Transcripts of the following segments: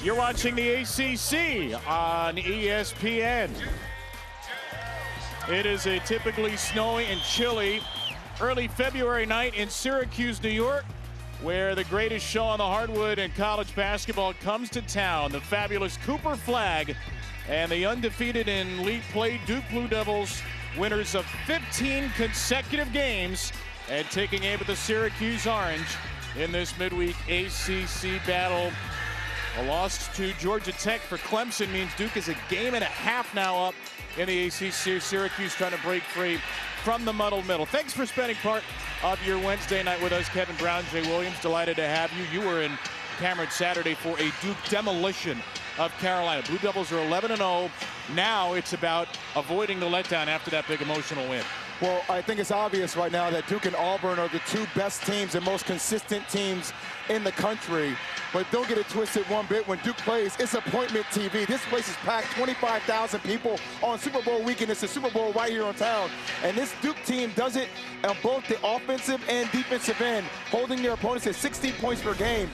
You're watching the ACC on ESPN. It is a typically snowy and chilly early February night in Syracuse, New York, where the greatest show on the hardwood in college basketball comes to town. The fabulous Cooper Flag and the undefeated in league play Duke Blue Devils, winners of 15 consecutive games, and taking aim at the Syracuse Orange in this midweek ACC battle. A loss to Georgia Tech for Clemson means Duke is a game and a half now up in the ACC. Syracuse trying to break free from the muddled middle. Thanks for spending part of your Wednesday night with us. Kevin Brown, Jay Williams, delighted to have you. You were in Cameron Saturday for a Duke demolition of Carolina. Blue Devils are 11-0. Now it's about avoiding the letdown after that big emotional win. Well, I think it's obvious right now that Duke and Auburn are the two best teams and most consistent teams in the country. But don't get it twisted one bit. When Duke plays, it's appointment TV. This place is packed, 25,000 people on Super Bowl weekend. It's the Super Bowl right here in town. And this Duke team does it on both the offensive and defensive end, holding their opponents at 16 points per game.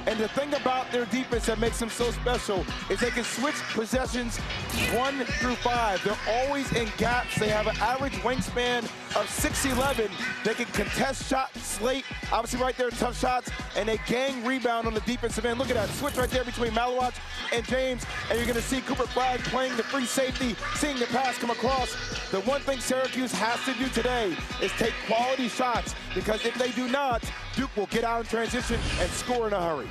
And the thing about their defense that makes them so special is they can switch possessions 1 through 5. They're always in gaps. They have an average wingspan of 6'11". They can contest shots late, obviously right there, tough shots, and they gang rebound on the defensive end. Look at that switch right there between Malawach and James, and you're going to see Cooper Flag playing the free safety, seeing the pass come across. The one thing Syracuse has to do today is take quality shots, because if they do not, Duke will get out in transition and score in a hurry.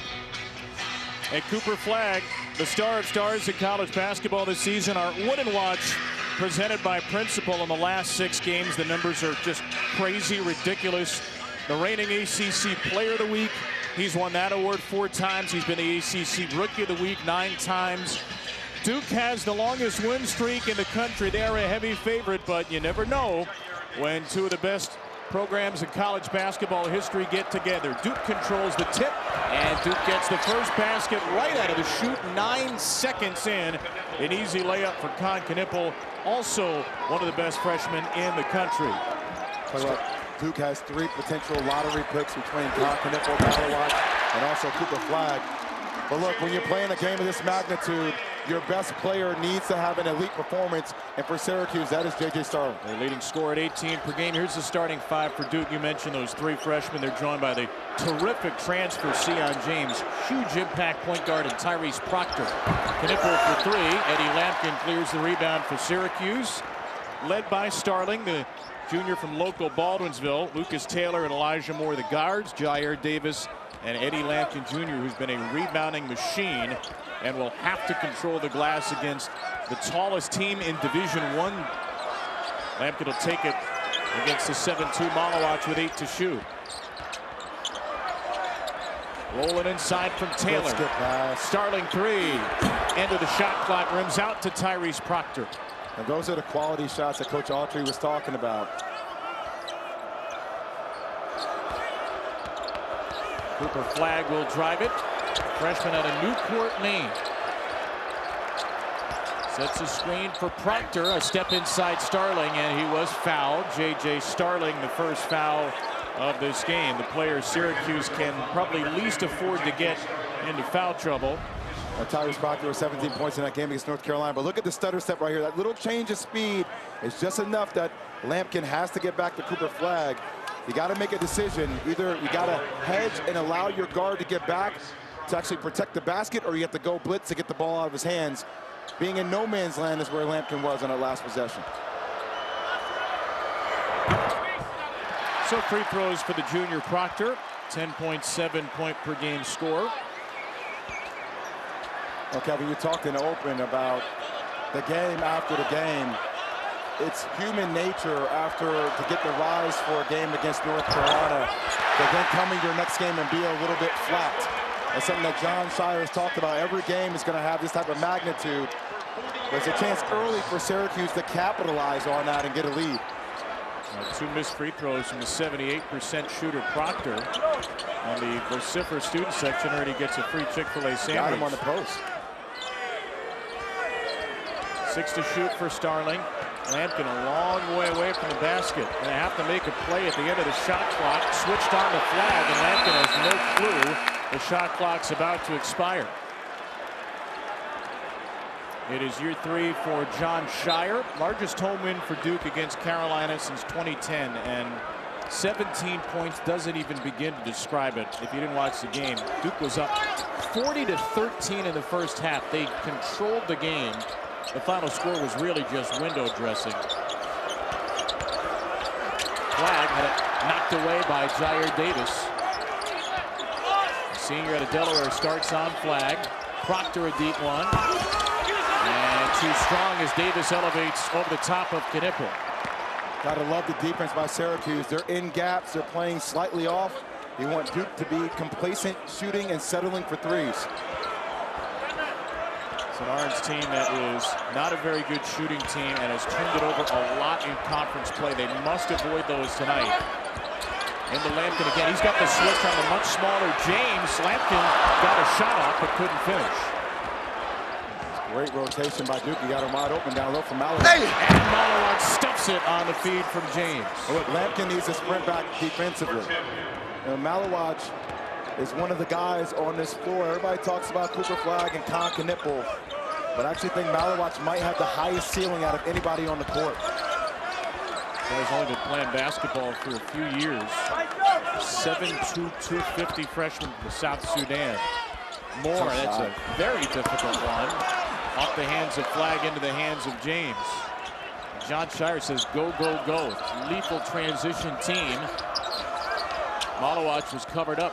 And Cooper Flag, the star of stars in college basketball this season, our Wooden Watch presented by Principal. In the last 6 games, the numbers are just crazy, ridiculous. The reigning ACC Player of the Week, he's won that award 4 times. He's been the ACC Rookie of the Week 9 times. Duke has the longest win streak in the country. They are a heavy favorite, but you never know when two of the best programs in college basketball history get together. Duke controls the tip, and Duke gets the first basket right out of the chute, 9 seconds in. An easy layup for Con Knippel, also one of the best freshmen in the country. Duke has 3 potential lottery picks between Con Knippel, Malawach, and also Cooper Flag. But look, when you're playing a game of this magnitude, your best player needs to have an elite performance, and for Syracuse, that is J.J. Starling. Their leading scorer at 18 per game. Here's the starting 5 for Duke. You mentioned those 3 freshmen. They're joined by the terrific transfer Sion James, huge impact point guard, and Tyrese Proctor. Knippel for 3. Eddie Lampkin clears the rebound for Syracuse, led by Starling, the junior from local Baldwinsville. Lucas Taylor and Elijah Moore, the guards. Jair Davis and Eddie Lampkin Jr., who's been a rebounding machine and will have to control the glass against the tallest team in Division I. Lampkin will take it against the 7-2 Malawach with 8 to shoot. Rolling inside from Taylor. Starling 3. End of the shot clock, rims out to Tyrese Proctor. And those are the quality shots that Coach Autry was talking about. Cooper Flag will drive it. Freshman out of Newport, Maine. Sets a screen for Proctor. A step inside Starling, and he was fouled. J.J. Starling, the first foul of this game. The player Syracuse can probably least afford to get into foul trouble. Tyrese Proctor with 17 points in that game against North Carolina. But look at the stutter step right here. That little change of speed is just enough that Lampkin has to get back to Cooper Flag. You got to make a decision. Either you got to hedge and allow your guard to get back to actually protect the basket, or you have to go blitz to get the ball out of his hands. Being in no man's land is where Lampkin was on that last possession. So free throws for the junior Proctor. 10.7 point per game score. Well, Kevin, you talked in the open about the game after the game. It's human nature to get the rise for a game against North Carolina, but then coming your next game and be a little bit flat. That's something that John Shire has talked about. Every game is going to have this type of magnitude. There's a chance early for Syracuse to capitalize on that and get a lead. 2 missed free throws from the 78% shooter Proctor. On the vociferous student section, already gets a free Chick-fil-A sandwich. Got him on the post. 6 to shoot for Starling. Lampkin a long way away from the basket. They have to make a play at the end of the shot clock. Switched on the Flag, and Lampkin has no clue the shot clock's about to expire. It is year 3 for Jon Scheyer. Largest home win for Duke against Carolina since 2010. And 17 points doesn't even begin to describe it if you didn't watch the game. Duke was up 40-13 in the first half. They controlled the game. The final score was really just window dressing. Flag had it knocked away by Jair Davis. The senior out of Delaware starts on flag. Proctor a deep one. And too strong as Davis elevates over the top of Knipple. Gotta love the defense by Syracuse. They're in gaps. They're playing slightly off. You want Duke to be complacent, shooting and settling for threes. It's an Orange team that is not a very good shooting team and has turned it over a lot in conference play. They must avoid those tonight. Into Lampkin again. He's got the switch on the much smaller James. Lampkin got a shot off but couldn't finish. Great rotation by Duke. He got him wide open down low from Malawach. Hey! And Malawach stuffs it on the feed from James. Oh, look, Lampkin needs to sprint back defensively. Malawach is one of the guys on this floor. Everybody talks about Cooper Flagg and Con Knipple, but I actually think Malawach might have the highest ceiling out of anybody on the court. He's only been playing basketball for a few years. 7'2", 250 freshman from South Sudan. Moore, that's a very difficult one. Off the hands of Flagg into the hands of James. Jon Scheyer says go, go, go. Lethal transition team. Malawach was covered up.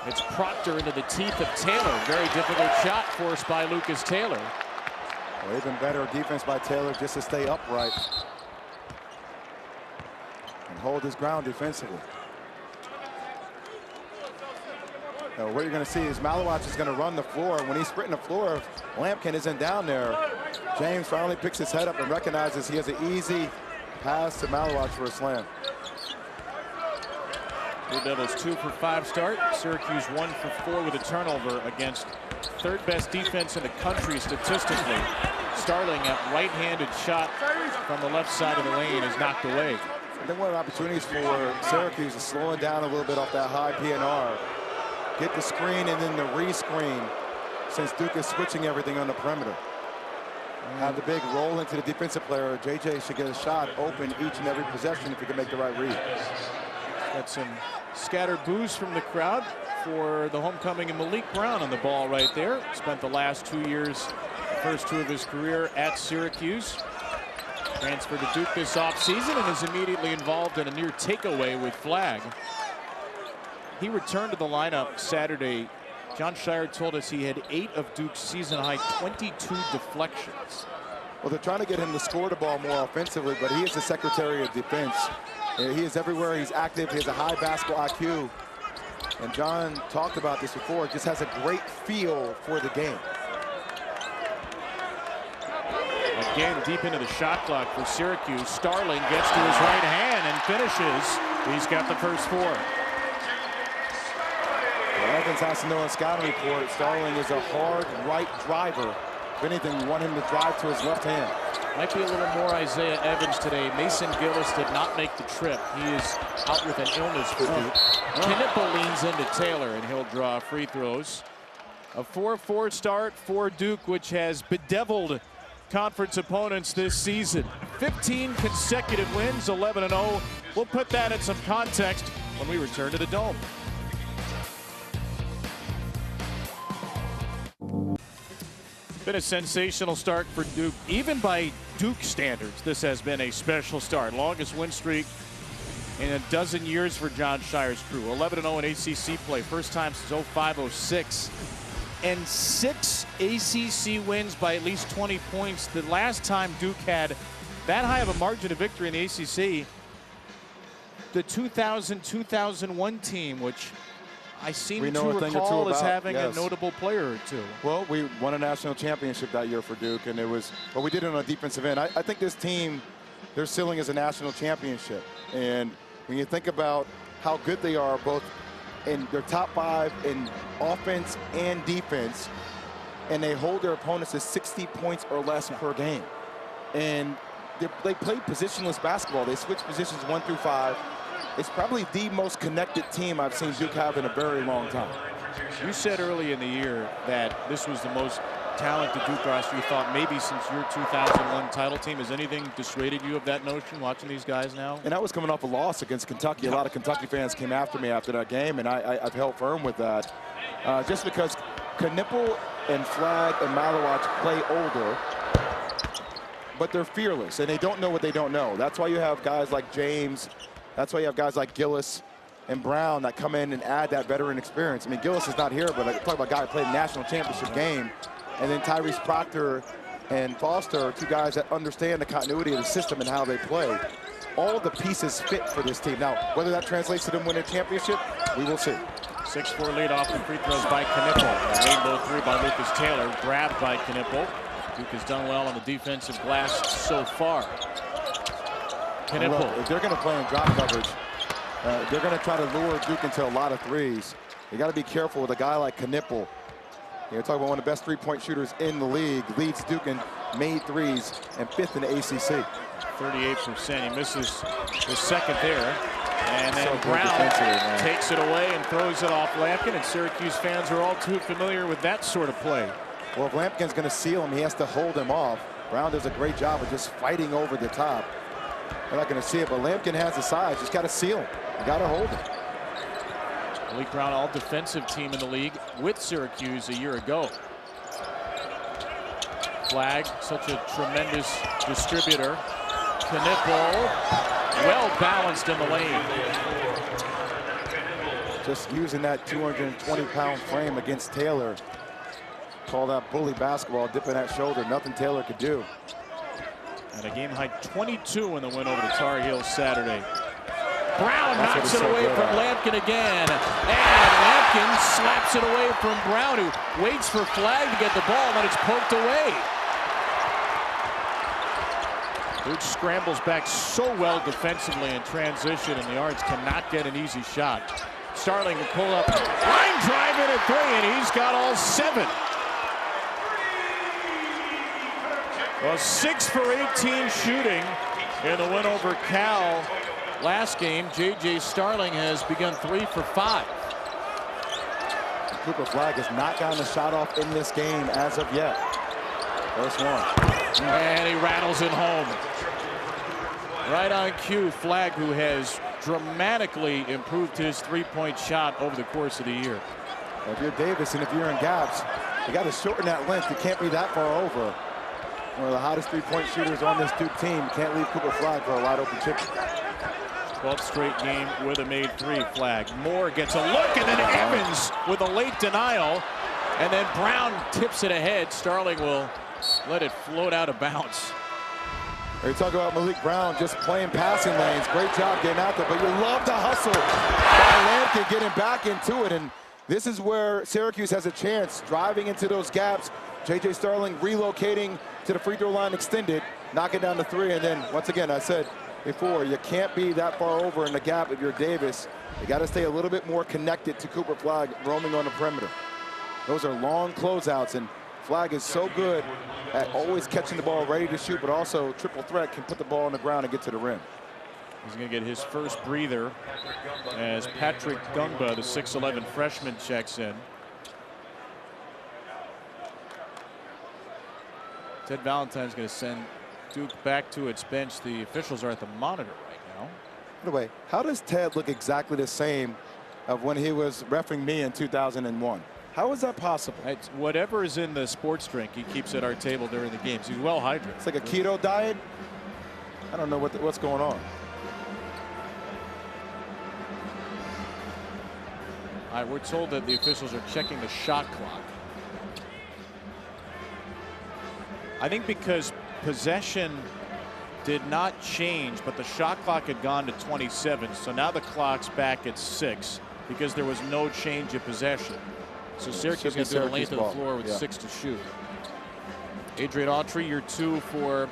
It's Proctor into the teeth of Taylor. Very difficult shot forced by Lucas Taylor. Well, even better defense by Taylor just to stay upright and hold his ground defensively. Now, what you're going to see is Malawach is going to run the floor. When he's sprinting the floor, Lampkin isn't down there. James finally picks his head up and recognizes he has an easy pass to Malawach for a slam. Blue Devils 2 for 5 start. Syracuse 1 for 4 with a turnover against third best defense in the country statistically. Starling, a right-handed shot from the left side of the lane, is knocked away. I think one of the opportunities for Syracuse is slowing down a little bit off that high PNR. Get the screen and then the re-screen, since Duke is switching everything on the perimeter. Have the big roll into the defensive player. JJ should get a shot open each and every possession if he can make the right read. Got some scattered boos from the crowd for the homecoming of Malik Brown on the ball right there. Spent the last 2 years, the first 2 of his career at Syracuse. Transferred to Duke this offseason and is immediately involved in a near takeaway with Flagg. He returned to the lineup Saturday. Jon Scheyer told us he had 8 of Duke's season-high 22 deflections. Well, they're trying to get him to score the ball more offensively, but he is the Secretary of Defense. He is everywhere. He's active. He has a high basketball IQ. And John talked about this before. Just has a great feel for the game. Again, deep into the shot clock for Syracuse. Starling gets to his right hand and finishes. He's got the first 4. Evans has to know in scouting report, Starling is a hard right driver. If anything, you want him to drive to his left hand. Might be a little more Isaiah Evans today. Mason Gillis did not make the trip. He is out with an illness for Duke. Knipple leans into Taylor, and he'll draw free throws. A 4-4 start for Duke, which has bedeviled conference opponents this season. 15 consecutive wins, 11-0. We'll put that in some context when we return to the Dome. Been a sensational start for Duke. Even by Duke standards, this has been a special start. Longest win streak in a dozen years for Jon Scheyer's crew. 11-0 in ACC play. First time since 05-06. And 6 ACC wins by at least 20 points. The last time Duke had that high of a margin of victory in the ACC, the 2000-2001 team, which I seem to recall as having a notable player or two. Well, we won a national championship that year for Duke, and it was, well, we did it on a defensive end. I think this team, their ceiling is a national championship. And when you think about how good they are, both in their top 5 in offense and defense, and they hold their opponents to 60 points or less per game. And they play positionless basketball. They switch positions 1 through 5. It's probably the most connected team I've seen Duke have in a very long time. You said early in the year that this was the most talented Duke roster you thought maybe since your 2001 title team. Has anything dissuaded you of that notion watching these guys now? And I was coming off a loss against Kentucky. A lot of Kentucky fans came after me after that game, and I've held firm with that. Just because Knipple and Flagg and Malowacz play older, but they're fearless, and they don't know what they don't know. That's why you have guys like James. That's why you have guys like Gillis and Brown that come in and add that veteran experience. I mean, Gillis is not here, but I talk about a guy who played a national championship game. And then Tyrese Proctor and Foster are two guys that understand the continuity of the system and how they play. All the pieces fit for this team. Now, whether that translates to them winning a championship, we will see. 6-4 lead off the free throws by Knipple. A rainbow three by Lucas Taylor, grabbed by Knipple. Duke has done well on the defensive glass so far. Knipple. Look, if they're going to play in drop coverage, they're going to try to lure Duke into a lot of threes. You got to be careful with a guy like Knipple. You're talking about one of the best three-point shooters in the league. Leads Duke in made threes and 5th in the ACC. 38%. He misses his second there. And then So Brown takes it away and throws it off Lampkin. And Syracuse fans are all too familiar with that sort of play. Well, if Lampkin's going to seal him, he has to hold him off. Brown does a great job of just fighting over the top. They're not going to see it, but Lampkin has the size. Just got to seal him. You got to hold him. Malik Brown, all defensive team in the league with Syracuse a year ago. Flagg, such a tremendous distributor. Knipple, well balanced in the lane. Just using that 220-pound frame against Taylor. Call that bully basketball, dipping that shoulder. Nothing Taylor could do. And a game high 22 in the win over the Tar Heels Saturday. Brown knocks it away from Lampkin again. And Lampkin slaps it away from Brown, who waits for Flagg to get the ball, and then it's poked away. Duke scrambles back so well defensively in transition, and the Ards cannot get an easy shot. Starling will pull up, line drive in at 3, and he's got all 7. Well, 6 for 18 shooting in the win over Cal. Last game, J.J. Starling has begun 3 for 5. Cooper Flagg has not gotten a shot off in this game as of yet. First one. And he rattles it home. Right on cue, Flagg, who has dramatically improved his three-point shot over the course of the year. If you're Davis and if you're in gaps, you got to shorten that length. You can't be that far over. One of the hottest three-point shooters on this Duke team. You can't leave Cooper Flagg for a wide open chip. 12th straight game with a made 3. Flagg. Moore gets a look, and then Evans with a late denial. And then Brown tips it ahead. Starling will let it float out of bounds. You talk about Malik Brown just playing passing lanes. Great job getting out there, but you love the hustle by Lampkin getting back into it. And this is where Syracuse has a chance, driving into those gaps. J.J. Starling relocating to the free throw line extended, knocking down the 3. And then, once again, I said before, you can't be that far over in the gap if you're Davis. You got to stay a little bit more connected to Cooper Flagg roaming on the perimeter. Those are long closeouts, and Flagg is so good at always catching the ball ready to shoot, but also triple threat, can put the ball on the ground and get to the rim. He's going to get his first breather as Patrick Gungba, the 6'11 freshman, checks in. Ted Valentine's going to send Duke back to its bench. The officials are at the monitor right now. By the way, how does Ted look exactly the same of when he was reffing me in 2001? How is that possible? It's whatever is in the sports drink he keeps at our table during the games. He's well hydrated. It's like a keto diet. I don't know what's going on. All right, we're told that the officials are checking the shot clock. I think because possession did not change, but the shot clock had gone to 27. So now the clock's back at 6 because there was no change of possession. So Syracuse gets to the length of the floor with 6 to shoot. Adrian Autry, year 2 for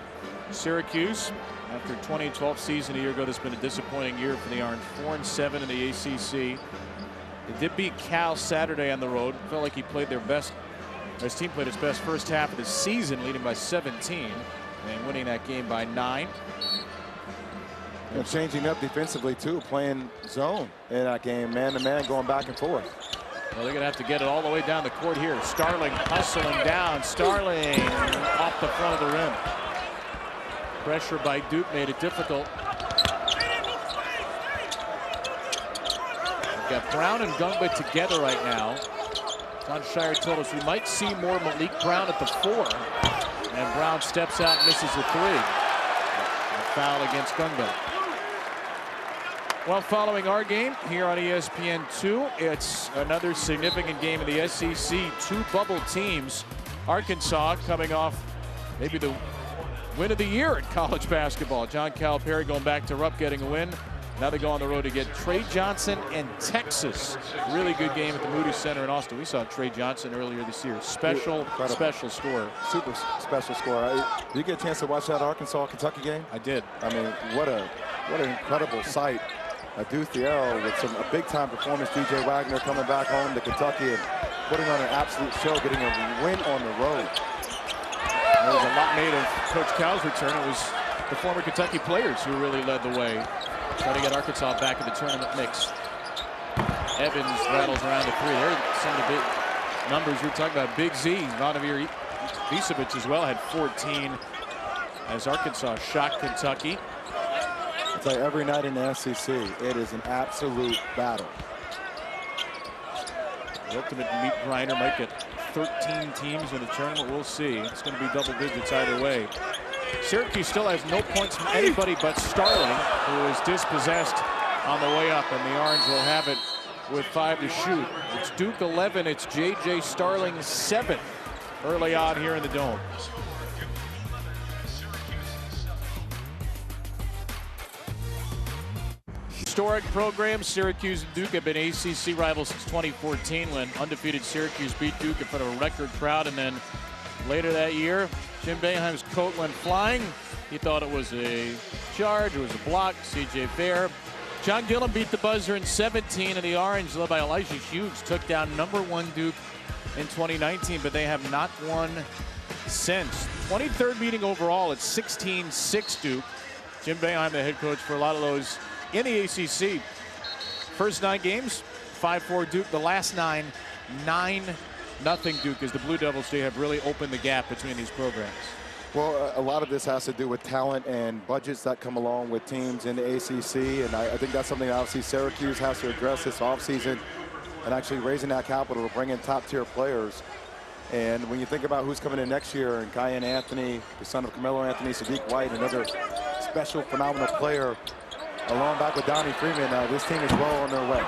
Syracuse. After 2012 season a year ago, this has been a disappointing year for the Orange. 4-7 in the ACC. They did beat Cal Saturday on the road. Felt like he played their best. His team played its best first half of the season, leading by 17 and winning that game by 9. And changing up defensively too, playing zone in that game, man to man, going back and forth. Well, they're going to have to get it all the way down the court here. Starling hustling down. Starling off the front of the rim. Pressure by Duke made it difficult. We've got Brown and Gungba together right now. John Shire told us we might see more Malik Brown at the 4. And Brown steps out and misses the 3. A foul against Gungba. Well, following our game here on ESPN2, it's another significant game in the SEC. 2 bubble teams. Arkansas coming off maybe the win of the year in college basketball. John Calipari going back to Rupp, getting a win. Now they go on the road to get Trey Johnson and Texas. Really good game at the Moody Center in Austin. We saw Trey Johnson earlier this year. Special score. Super special score. Did you get a chance to watch that Arkansas-Kentucky game? I did. I mean, what an incredible sight. Deuce Thiero with a big-time performance. DJ Wagner coming back home to Kentucky and putting on an absolute show, getting a win on the road. There was a lot made of Coach Cal's return. It was the former Kentucky players who really led the way. Trying to get Arkansas back in the tournament mix. Evans rattles around the 3. There are some of the big numbers you're talking about. Big Z, Vladimir Vicevic as well, had 14 as Arkansas shocked Kentucky. It's like every night in the SEC, it is an absolute battle. The ultimate meat grinder might get 13 teams in the tournament. We'll see. It's going to be double digits either way. Syracuse still has no points from anybody but Starling, who is dispossessed on the way up, and the Orange will have it with 5 to shoot. It's Duke 11. It's J.J. Starling 7 early on here in the Dome. Historic program. Syracuse and Duke have been ACC rivals since 2014 when undefeated Syracuse beat Duke in front of a record crowd. And then later that year, Jim Boeheim's coat went flying. He thought it was a charge, it was a block. C.J. Fair. John Gillum beat the buzzer in 17, and the Orange, led by Elijah Hughes, took down #1 Duke in 2019, but they have not won since. 23rd meeting overall. It's 16-6 Duke. Jim Boeheim, the head coach for a lot of those in the ACC. First 9 games, 5-4 Duke. The last 9, 9-0 Duke, as the Blue Devils have really opened the gap between these programs. Well, a lot of this has to do with talent and budgets that come along with teams in the ACC, and I think that's something that obviously Syracuse has to address this offseason, and actually raising that capital to bring in top-tier players. And when you think about who's coming in next year, and Cayenne Anthony, the son of Carmelo Anthony, Sadiq White, another special, phenomenal player, along back with Donnie Freeman, this team is well on their way.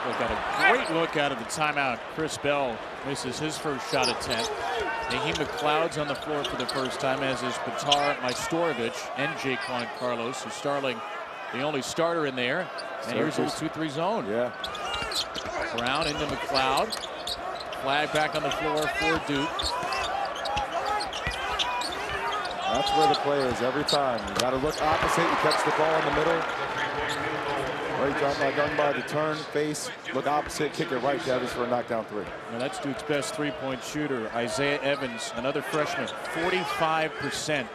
We've got a great look out of the timeout. Chris Bell misses his first shot attempt. Naheem McLeod's on the floor for the first time, as is Petar, Majstorovic, and Jaquan Carlos. So Starling, the only starter in there. And here's a 2-3 zone. Yeah. Brown into McLeod. Flag back on the floor for Duke. That's where the play is every time. You got to look opposite. You catch the ball in the middle. Great job by Gungba to turn, face, look opposite, kick it right to Evans for a knockdown 3. Now that's Duke's best 3-point shooter, Isaiah Evans, another freshman, 45%.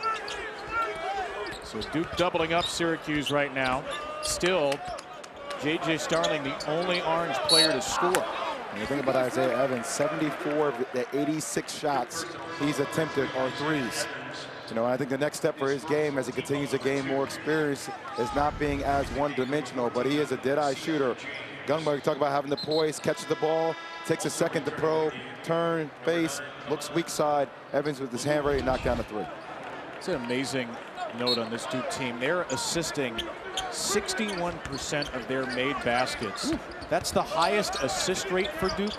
So Duke doubling up Syracuse right now. Still, J.J. Starling, the only Orange player to score. And you think about Isaiah Evans, 74 of the 86 shots he's attempted are threes. You know, I think the next step for his game as he continues to gain more experience is not being as one-dimensional, but he is a dead-eye shooter. Gungba, talk about having the poise, catches the ball, takes a second to probe, turn, face, looks weak side. Evans with his hand ready to knock down the 3. It's an amazing note on this Duke team. They're assisting 61% of their made baskets. Ooh. That's the highest assist rate for Duke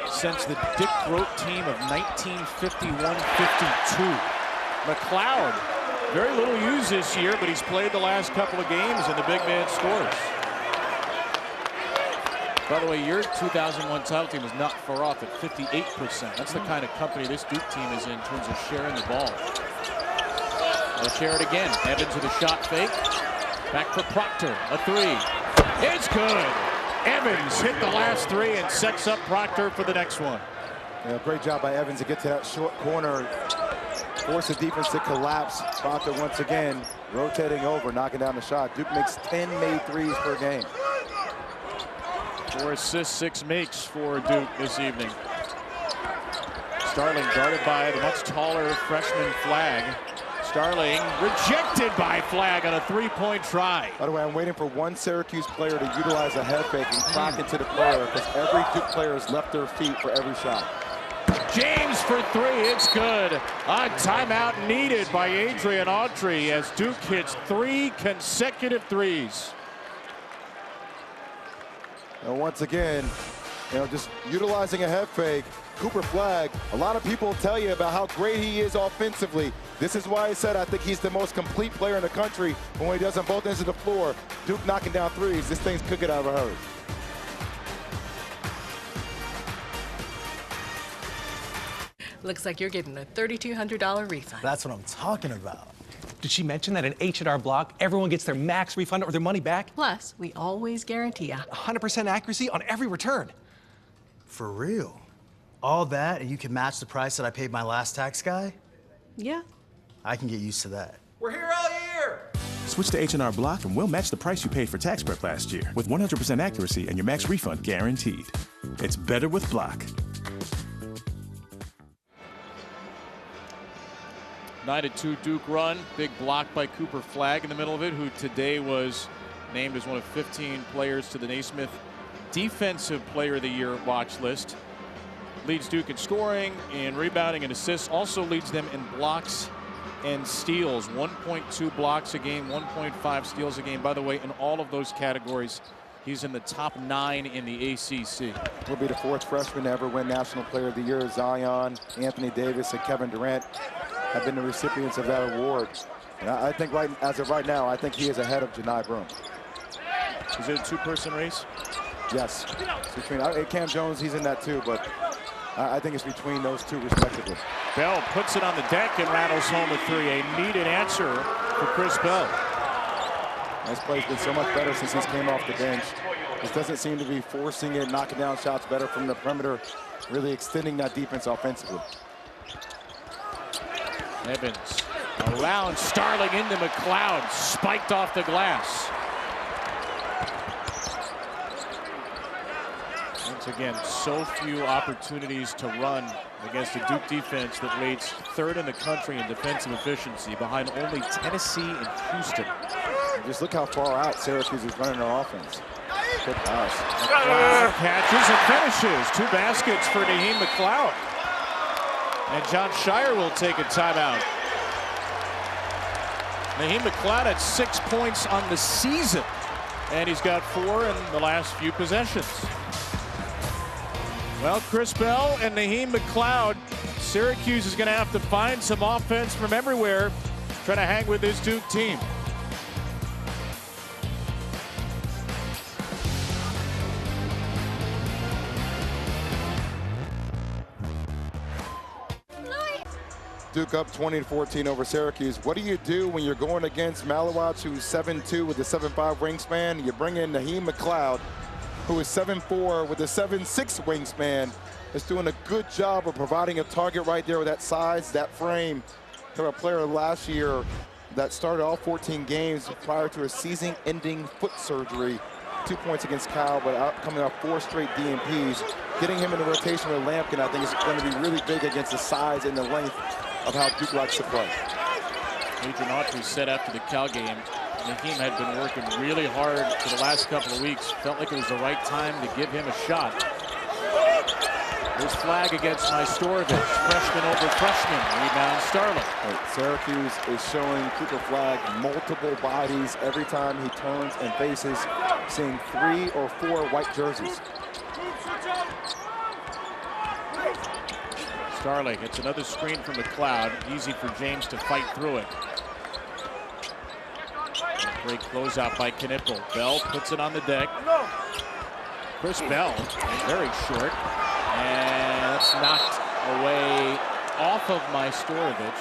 since the Dick Groat team of 1951-52. McLeod, very little used this year, but he's played the last couple of games, and the big man scores. By the way, your 2001 title team is not far off at 58%. That's the kind of company this Duke team is in terms of sharing the ball. They'll share it again. Evans with a shot fake. Back for Proctor, a 3. It's good. Evans hit the last 3 and sets up Proctor for the next one. Yeah, great job by Evans to get to that short corner. Force the defense to collapse. Proctor once again rotating over, knocking down the shot. Duke makes 10 made threes per game. 4 assists, 6 makes for Duke this evening. Starling guarded by the much taller freshman Flagg. Starling rejected by Flagg on a three-point try. By the way, I'm waiting for one Syracuse player to utilize a head fake and crack into the player, because every Duke player has left their feet for every shot. James for 3, it's good. A timeout needed by Adrian Autry as Duke hits 3 consecutive threes. And once again, just utilizing a head fake. Cooper Flagg, a lot of people tell you about how great he is offensively. This is why I said I think he's the most complete player in the country. But when he does on both ends of the floor, Duke knocking down threes, this thing's cooking out of a hurry. Looks like you're getting a $3,200 refund. That's what I'm talking about. Did she mention that in H&R Block, everyone gets their max refund or their money back? Plus, we always guarantee 100% accuracy on every return. For real? All that, and you can match the price that I paid my last tax guy? Yeah. I can get used to that. We're here all year! Switch to H&R Block and we'll match the price you paid for tax prep last year with 100% accuracy and your max refund guaranteed. It's better with Block. 9-2 Duke run. Big block by Cooper Flagg in the middle of it, who today was named as one of 15 players to the Naismith Defensive Player of the Year watch list. Leads Duke in scoring, in rebounding, and assists. Also leads them in blocks and steals. 1.2 blocks a game, 1.5 steals a game. By the way, in all of those categories, he's in the top 9 in the ACC. Will be the 4th freshman to ever win National Player of the Year. Zion, Anthony Davis, and Kevin Durant have been the recipients of that award. And I think as of right now, I think he is ahead of Janai Broome. Is it a 2-person race? Yes. It's between Cam Jones, he's in that too, but I think it's between those two respectively. Bell puts it on the deck and rattles home a 3. A needed answer for Chris Bell. This play's been so much better since he's came off the bench. Just doesn't seem to be forcing it, knocking down shots better from the perimeter, really extending that defense offensively. Evans around Starling into McLeod, spiked off the glass. Once again, so few opportunities to run against a Duke defense that rates 3rd in the country in defensive efficiency, behind only Tennessee and Houston. And just look how far out Syracuse is running their offense. Good pass. McLeod catches and finishes. 2 baskets for Naheem McLeod. And John Shire will take a timeout. Naheem McLeod had 6 points on the season, and he's got 4 in the last few possessions. Well, Chris Bell and Naheem McLeod, Syracuse is going to have to find some offense from everywhere, trying to hang with this Duke team. Duke up 20-14 over Syracuse. What do you do when you're going against Malawach, who's 7'2" with a 7'5" wingspan? You bring in Naheem McLeod, who is 7'4" with a 7'6" wingspan. Is doing a good job of providing a target right there with that size, that frame. To a player last year that started all 14 games prior to a season-ending foot surgery. 2 points against Cal, but coming off 4 straight DNPs. Getting him in the rotation with Lampkin, I think, is going to be really big against the size and the length of how Duke likes to play. Adrian Autry said after the Cal game, Naheem had been working really hard for the last couple of weeks. Felt like it was the right time to give him a shot. There's Flagg against Majstorovic. Freshman over freshman. Rebound Starling. Syracuse is showing Cooper Flagg multiple bodies every time he turns and faces, seeing 3 or 4 white jerseys. Starling gets another screen from McLeod. Easy for James to fight through it. Great closeout by Knipple. Bell puts it on the deck. Chris Bell, very short. And it's knocked away off of Majstorovic.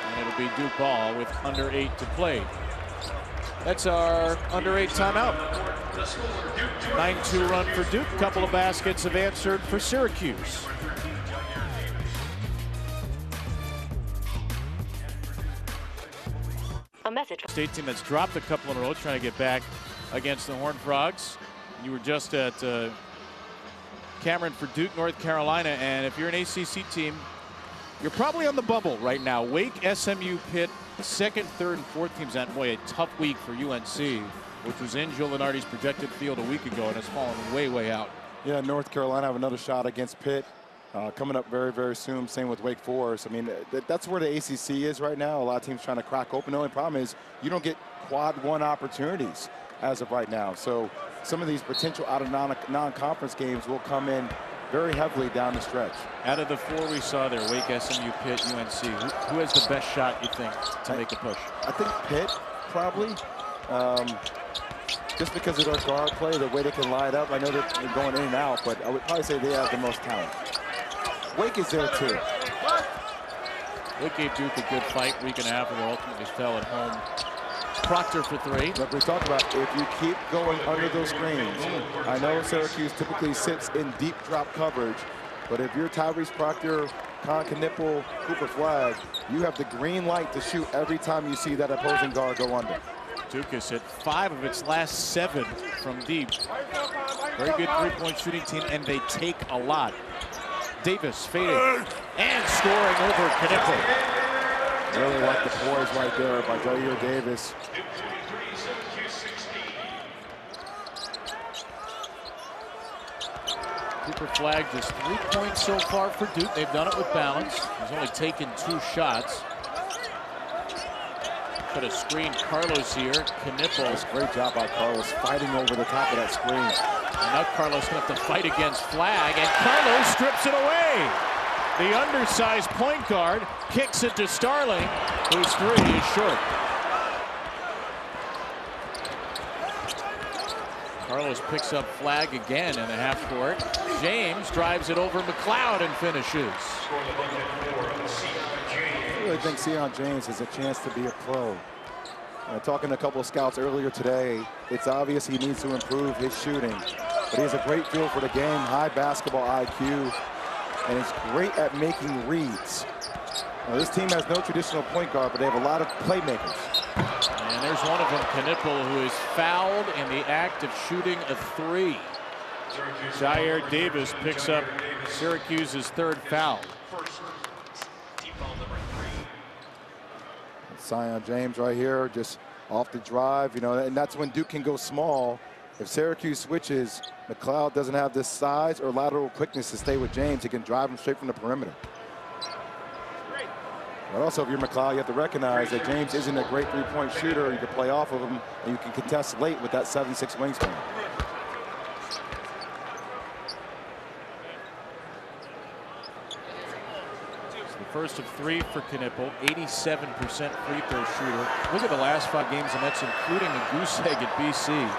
And it'll be Duke ball with under 8 to play. That's our under 8 timeout. 9-2 run for Duke. Couple of baskets have answered for Syracuse. A message. State team that's dropped a couple in a row, trying to get back against the Horned Frogs. You were just at Cameron for Duke, North Carolina, and if you're an ACC team, you're probably on the bubble right now. Wake, SMU, Pitt, second, third, and fourth teams. That boy, a tough week for UNC, which was in Joe Lunardi's projected field a week ago, and has fallen way, way out. Yeah, North Carolina have another shot against Pitt coming up very, very soon. Same with Wake Forest. I mean, that's where the ACC is right now. A lot of teams trying to crack open. The only problem is you don't get quad one opportunities as of right now. So some of these potential out of non-conference games will come in very heavily down the stretch. Out of the four we saw there, Wake, SMU, Pitt, UNC, who has the best shot, you think, to make a push? I think Pitt, probably. Just because of their guard play, the way they can line up. I know they're going in and out, but I would probably say they have the most talent. Wake is there, too. Wake gave Duke a good fight week and a half ago, ultimately fell at home. Proctor for three. Look, we talked about if you keep going under those screens. I know Syracuse typically sits in deep drop coverage, but if you're Tyrese Proctor, Con Knipple, Cooper Flag, you have the green light to shoot every time you see that opposing guard go under. Duke has hit 5 of its last 7 from deep. Very good three-point shooting team, and they take a lot. Davis fading and scoring over Knipple. Really like the poise right there by Jair Davis. Cooper Flag just 3 points so far for Duke. They've done it with balance. He's only taken 2 shots. Put a screen, Carlos here. Knipple. Great job by Carlos fighting over the top of that screen. And now Carlos going to have to fight against Flag, and Carlos strips it away. The undersized point guard kicks it to Starling, whose 3 is short. Carlos picks up Flag again in the half court. James drives it over McLeod and finishes. I really think Sion James has a chance to be a pro. Talking to a couple of scouts earlier today, it's obvious he needs to improve his shooting. But he has a great feel for the game, high basketball IQ, and he's great at making reads. Now, this team has no traditional point guard, but they have a lot of playmakers. And there's one of them, Knipple, who is fouled in the act of shooting a 3. Jair Davis picks up Syracuse's 3rd foul. Sion James right here, just off the drive, and that's when Duke can go small. If Syracuse switches, McLeod doesn't have the size or lateral quickness to stay with James. He can drive him straight from the perimeter. But also, if you're McLeod, you have to recognize that James isn't a great three-point shooter. You can play off of him, and you can contest late with that 7'6" wingspan. First of 3 for Knipple, 87% free throw shooter. Look at the last 5 games, and that's including a goose egg at BC.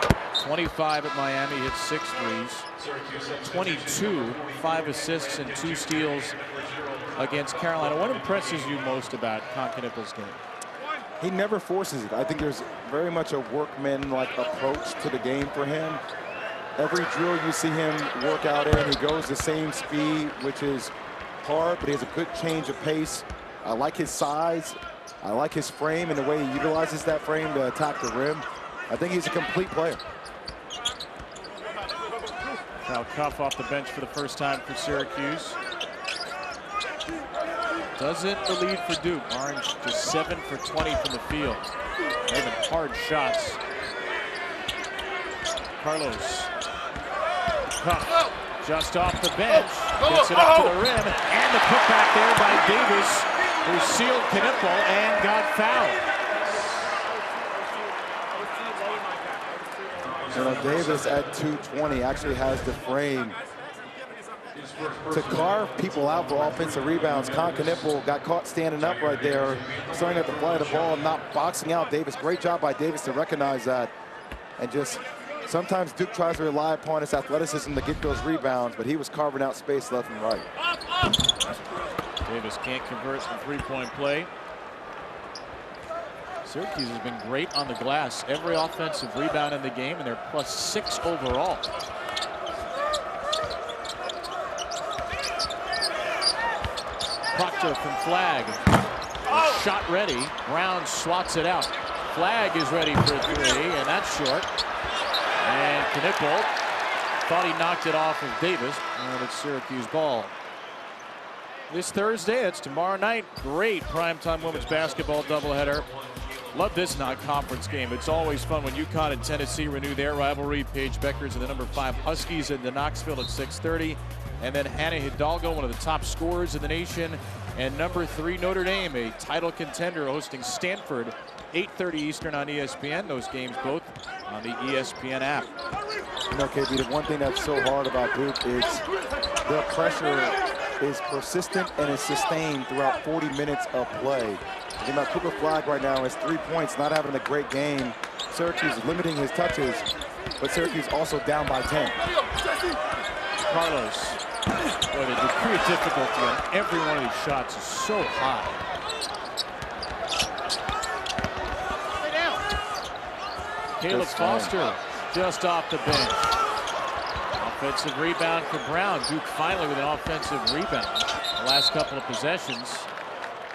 25 at Miami, hit 6 threes. 22, 5 assists and 2 steals against Carolina. What impresses you most about Con Knipple's game? He never forces it. I think there's very much a workman-like approach to the game for him. Every drill you see him work out in, he goes the same speed, which is hard, but he has a good change of pace. I like his size. I like his frame and the way he utilizes that frame to attack the rim. I think he's a complete player. Now Cuff off the bench for the first time for Syracuse. Doesn't the lead for Duke. Orange just 7 for 20 from the field. Even hard shots. Carlos. Cuff. Just off the bench, gets it up to the rim, and the putback there by Davis, who sealed Knipple and got fouled. Davis at 220 actually has the frame to carve people out for offensive rebounds. Con Knipple got caught standing up right there, starting at the fly of the ball, not boxing out Davis. Great job by Davis to recognize that, and just sometimes Duke tries to rely upon his athleticism to get those rebounds, but he was carving out space left and right. Davis can't convert from three-point play. Syracuse has been great on the glass. Every offensive rebound in the game, and they're +6 overall. Proctor from Flag. Shot ready. Brown swats it out. Flag is ready for 3, and that's short. And Knipple Thought he knocked it off of Davis, and it's Syracuse ball. This Thursday, it's tomorrow night. Great primetime women's basketball doubleheader. Love this non-conference game. It's always fun when UConn and Tennessee renew their rivalry. Paige Beckers and the number 5 Huskies into Knoxville at 6:30. And then Hannah Hidalgo, one of the top scorers in the nation, and number 3 Notre Dame, a title contender, hosting Stanford, 8:30 Eastern on ESPN. Those games both on the ESPN app. You know, KB, the one thing that's so hard about Duke is their pressure is persistent and is sustained throughout 40 minutes of play. Think about Cooper Flagg right now is 3 points, not having a great game. Syracuse limiting his touches, but Syracuse also down by 10. Carlos, boy, the degree of difficulty on every one of these shots is so high. Caleb Foster just off the bench. Offensive rebound for Brown. Duke finally with an offensive rebound the last couple of possessions.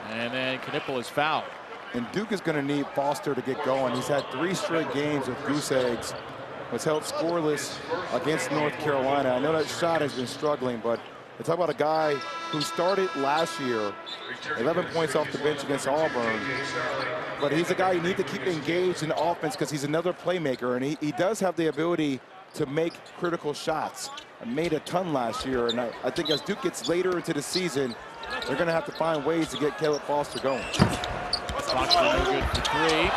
And then Knipple is fouled. And Duke is going to need Foster to get going. He's had 3 straight games of goose eggs. Was held scoreless against North Carolina. I know that shot has been struggling, but they talk about a guy who started last year, 11 points off the bench against Auburn. But he's a guy you need to keep engaged in the offense because he's another playmaker, and he does have the ability to make critical shots. Made a ton last year, and I think as Duke gets later into the season, they're going to have to find ways to get Caleb Foster going. Foster no good for 3.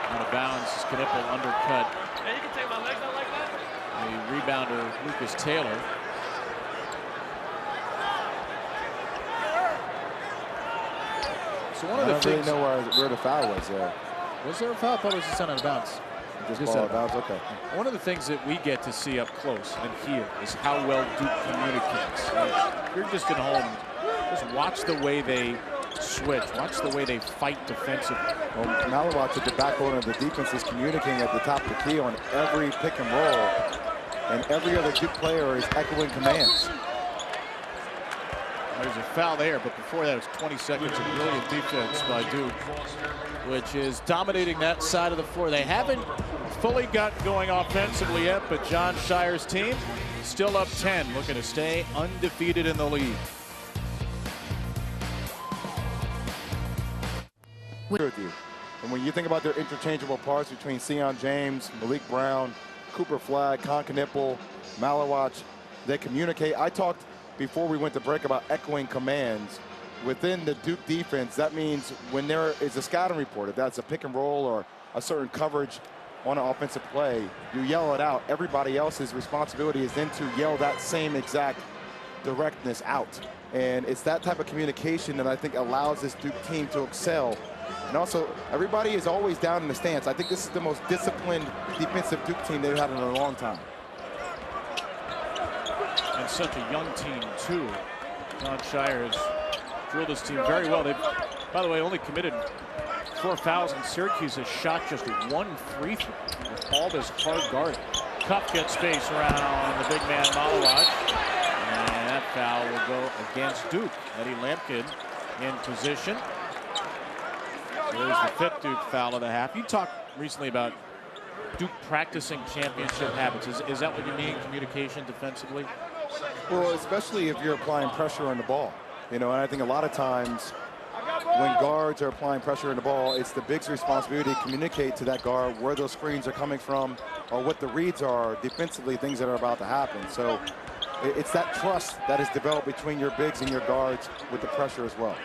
Out of bounds is Knipple, undercut. Yeah, you can take my legs out like that. The rebounder, Lucas Taylor. So one of the things. I don't really know where the foul was there. Was there a foul? I thought it was just out of bounds. Just ball out of bounds, okay. One of the things that we get to see up close and hear is how well Duke communicates. You're just at home, just watch the way they switch, watch the way they fight defensively. Well, Malawatch at the backbone of the defense is communicating at the top of the key on every pick and roll, and every other Duke player is echoing commands. There's a foul there, but before that, it was 20 seconds of brilliant defense by Duke, which is dominating that side of the floor. They haven't fully got going offensively yet, but John Shire's team still up 10, looking to stay undefeated in the league. With you. And when you think about their interchangeable parts between Sion James, Malik Brown, Cooper Flagg, Con Knipple, Malawatch, they communicate. I talked before we went to break about echoing commands. Within the Duke defense, that means when there is a scouting report, if that's a pick and roll or a certain coverage on an offensive play, you yell it out. Everybody else's responsibility is then to yell that same exact directness out. And it's that type of communication that I think allows this Duke team to excel. And also, everybody is always down in the stance. I think this is the most disciplined defensive Duke team they've had in a long time. And such a young team, too. John Shire has drilled this team very well. They've, by the way, only committed 4 fouls, and Syracuse has shot just 1 free throw. All this hard guarding. Cup gets space around the big man Malawatch, and that foul will go against Duke. Eddie Lampkin in position. So there's the 5th Duke foul of the half. You talked recently about Duke practicing championship habits. Is that what you mean, communication defensively? Well, especially if you're applying pressure on the ball. You know, and I think a lot of times when guards are applying pressure on the ball, it's the big's responsibility to communicate to that guard where those screens are coming from or what the reads are defensively, things that are about to happen. So it's that trust that is developed between your bigs and your guards with the pressure as well.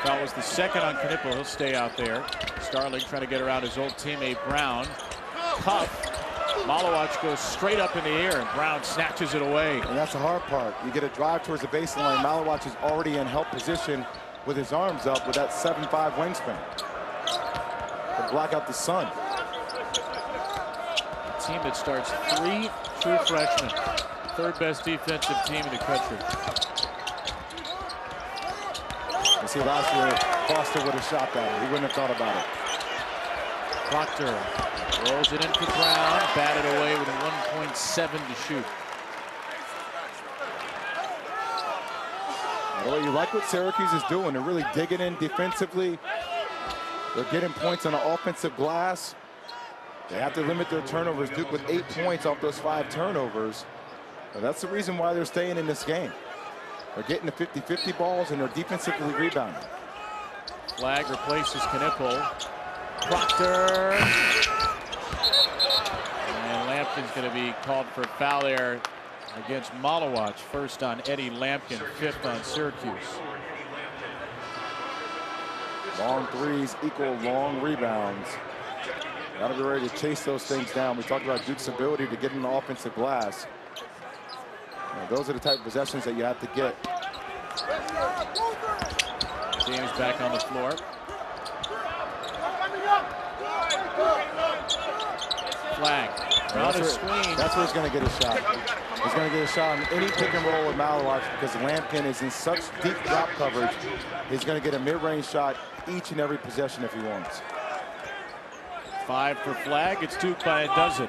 That was the 2nd on Knipple. He'll stay out there. Starling trying to get around his old teammate Brown. Cuff. Malawatch goes straight up in the air, and Brown snatches it away. And that's the hard part. You get a drive towards the baseline. Malawatch is already in help position with his arms up with that 7'5" wingspan to block out the sun. A team that starts 3 true freshmen. 3rd best defensive team in the country. You see, last year, Foster would have shot that. He wouldn't have thought about it. Proctor rolls it in for Brown, batted away with a 1.7 to shoot. Well, you like what Syracuse is doing. They're really digging in defensively. They're getting points on the offensive glass. They have to limit their turnovers. Duke with 8 points off those 5 turnovers. But that's the reason why they're staying in this game. They're getting the 50-50 balls, and they're defensively rebounding. Flag replaces Knipple. Proctor. And Lampkin's going to be called for a foul there against Malawach. First on Eddie Lampkin, 5th on Syracuse. Long threes equal long rebounds. Got to be ready to chase those things down. We talked about Duke's ability to get in the offensive glass. Those are the type of possessions that you have to get. James back on the floor. Flag. That's where he's going to get a shot. He's going to get a shot on any pick and roll with Malawach because Lampkin is in such deep drop coverage. He's going to get a mid-range shot each and every possession if he wants. 5 for Flag. It's Duke by a dozen.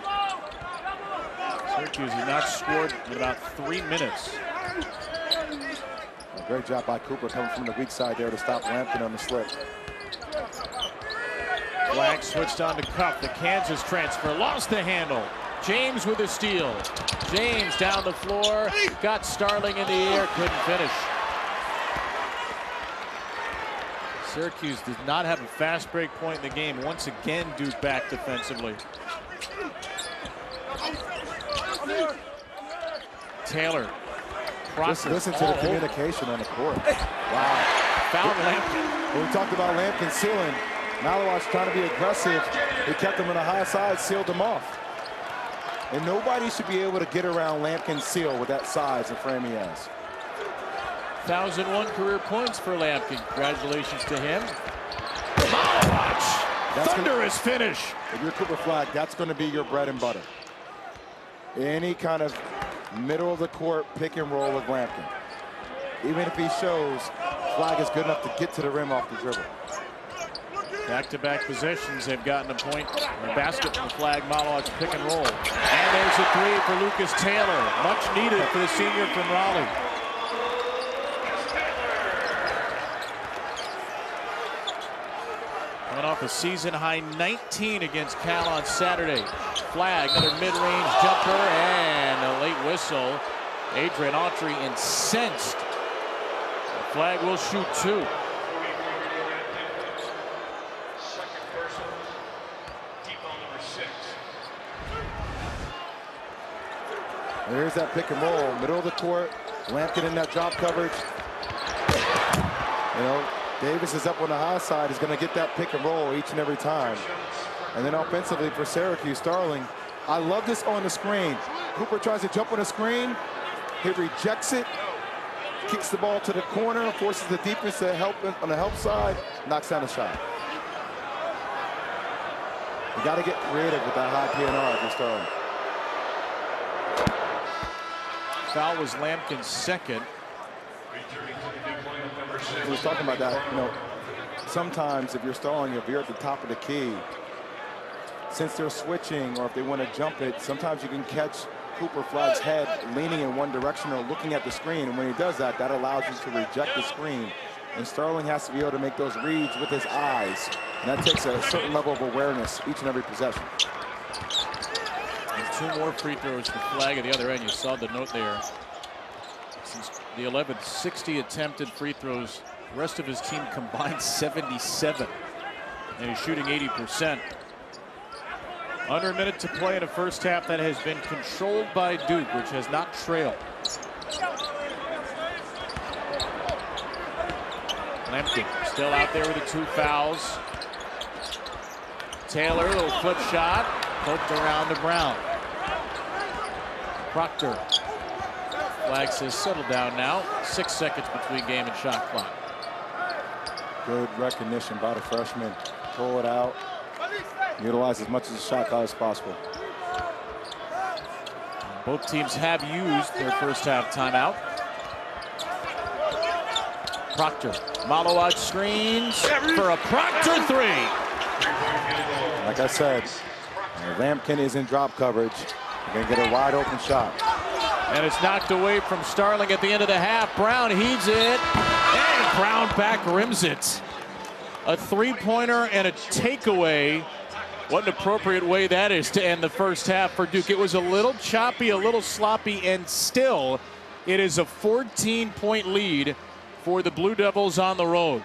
Syracuse has not scored in about 3 minutes. A great job by Cooper coming from the weak side there to stop Lampkin on the slip. Flag switched on to Cuff. The Kansas transfer lost the handle. James with a steal. James down the floor. Got Starling in the air. Couldn't finish. Syracuse does not have a fast break point in the game. Once again, Duke back defensively. Taylor. Just listen to the communication on the court. Wow. Found Lampkin. When we talked about Lampkin sealing, Malawach trying to be aggressive. He kept him on the high side, sealed him off. And nobody should be able to get around Lampkin's seal with that size and frame he has. 1,001 career points for Lampkin. Congratulations to him. Malawach. Thunderous finish. If you're Cooper Flag, that's going to be your bread and butter. Any kind of middle of the court pick and roll with Lampkin. Even if he shows Flag is good enough to get to the rim off the dribble. Back-to-back possessions have gotten a point. A basket from Flag. Malawach's pick and roll. And there's a 3 for Lucas Taylor. Much needed for the senior from Raleigh. Coming off a season-high 19 against Cal on Saturday. Flag, another mid-range jumper, and a late whistle. Adrian Autry incensed. Flag will shoot 2. There's that pick and roll, middle of the court. Lampkin in that drop coverage. You know, Davis is up on the high side. He's going to get that pick and roll each and every time. And then offensively for Syracuse, Starling. I love this on the screen. Cooper tries to jump on the screen. He rejects it. Kicks the ball to the corner, forces the defense to help on the help side, knocks down a shot. You got to get creative with that high PNR if you're Starling. Foul was Lampkin's second. We were talking about that, you know, sometimes if you're stalling, if you're at the top of the key, since they're switching or if they want to jump it, sometimes you can catch Cooper Flag's head leaning in one direction or looking at the screen. And when he does that, that allows you to reject the screen. And Starling has to be able to make those reads with his eyes. And that takes a certain level of awareness each and every possession. And 2 more free throws for Flag at the other end. You saw the note there. Since the 11th, 60 attempted free throws. The rest of his team combined 77. And he's shooting 80%. Under a minute to play in a first half that has been controlled by Duke, which has not trailed. Lampkin still out there with the 2 fouls. Taylor, little flip shot, poked around to Brown. Proctor. Flag says settle down now. 6 seconds between game and shot clock. Good recognition by the freshman. Pull it out. Utilize as much of the shot clock as possible. Both teams have used their first half timeout. Proctor. Malawach screens for a Proctor 3. Like I said, Lampkin is in drop coverage. You're going to get a wide open shot. And it's knocked away from Starling at the end of the half. Brown heaves it. And Brown back rims it. A 3-pointer and a takeaway What an appropriate way that is to end the first half for Duke. It was a little choppy, a little sloppy, and still it is a 14-point lead for the Blue Devils on the road.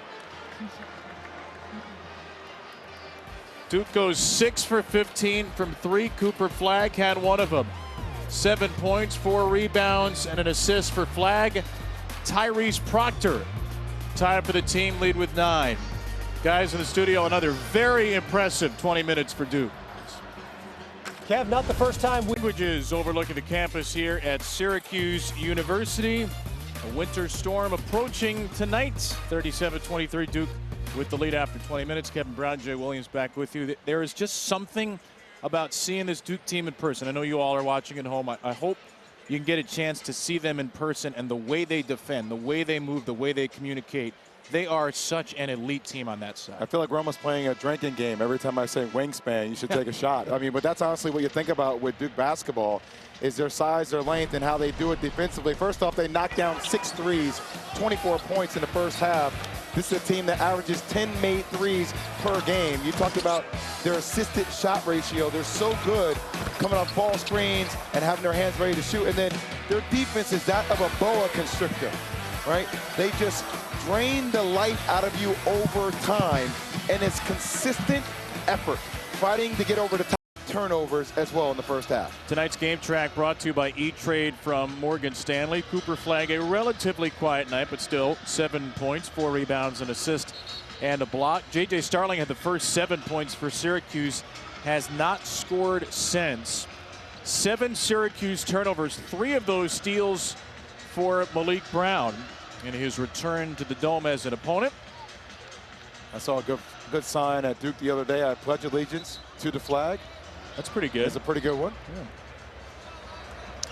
Duke goes 6 for 15 from 3. Cooper Flagg had one of them. 7 points, 4 rebounds, and an assist for Flagg. Tyrese Proctor tied for the team lead with 9. Guys in the studio, another very impressive 20 minutes for Duke. Kev, not the first time we... Languages overlooking the campus here at Syracuse University. A winter storm approaching tonight. 37-23 Duke with the lead after 20 minutes. Kevin Brown, Jay Williams back with you. There is just something about seeing this Duke team in person. I know you all are watching at home. I hope you can get a chance to see them in person and the way they defend, the way they move, the way they communicate. They are such an elite team on that side. I feel like we're almost playing a drinking game. Every time I say wingspan, you should take a shot. I mean, but that's honestly what you think about with Duke basketball is their size, their length, and how they do it defensively. First off, they knocked down 6 threes, 24 points in the first half. This is a team that averages 10 made threes per game. You talked about their assisted shot ratio. They're so good coming off ball screens and having their hands ready to shoot. And then their defense is that of a boa constrictor, right? They just drain the life out of you over time, and it's consistent effort, fighting to get over the top. Turnovers as well in the first half. Tonight's game track brought to you by E-Trade from Morgan Stanley. Cooper Flagg, a relatively quiet night, but still 7 points, 4 rebounds, an assist, and a block. J.J. Starling had the first 7 points for Syracuse, has not scored since. 7 Syracuse turnovers, 3 of those steals for Malik Brown in his return to the Dome as an opponent. I saw a good sign at Duke the other day. I pledge allegiance to the flag. That's pretty good. It's a pretty good one. Yeah.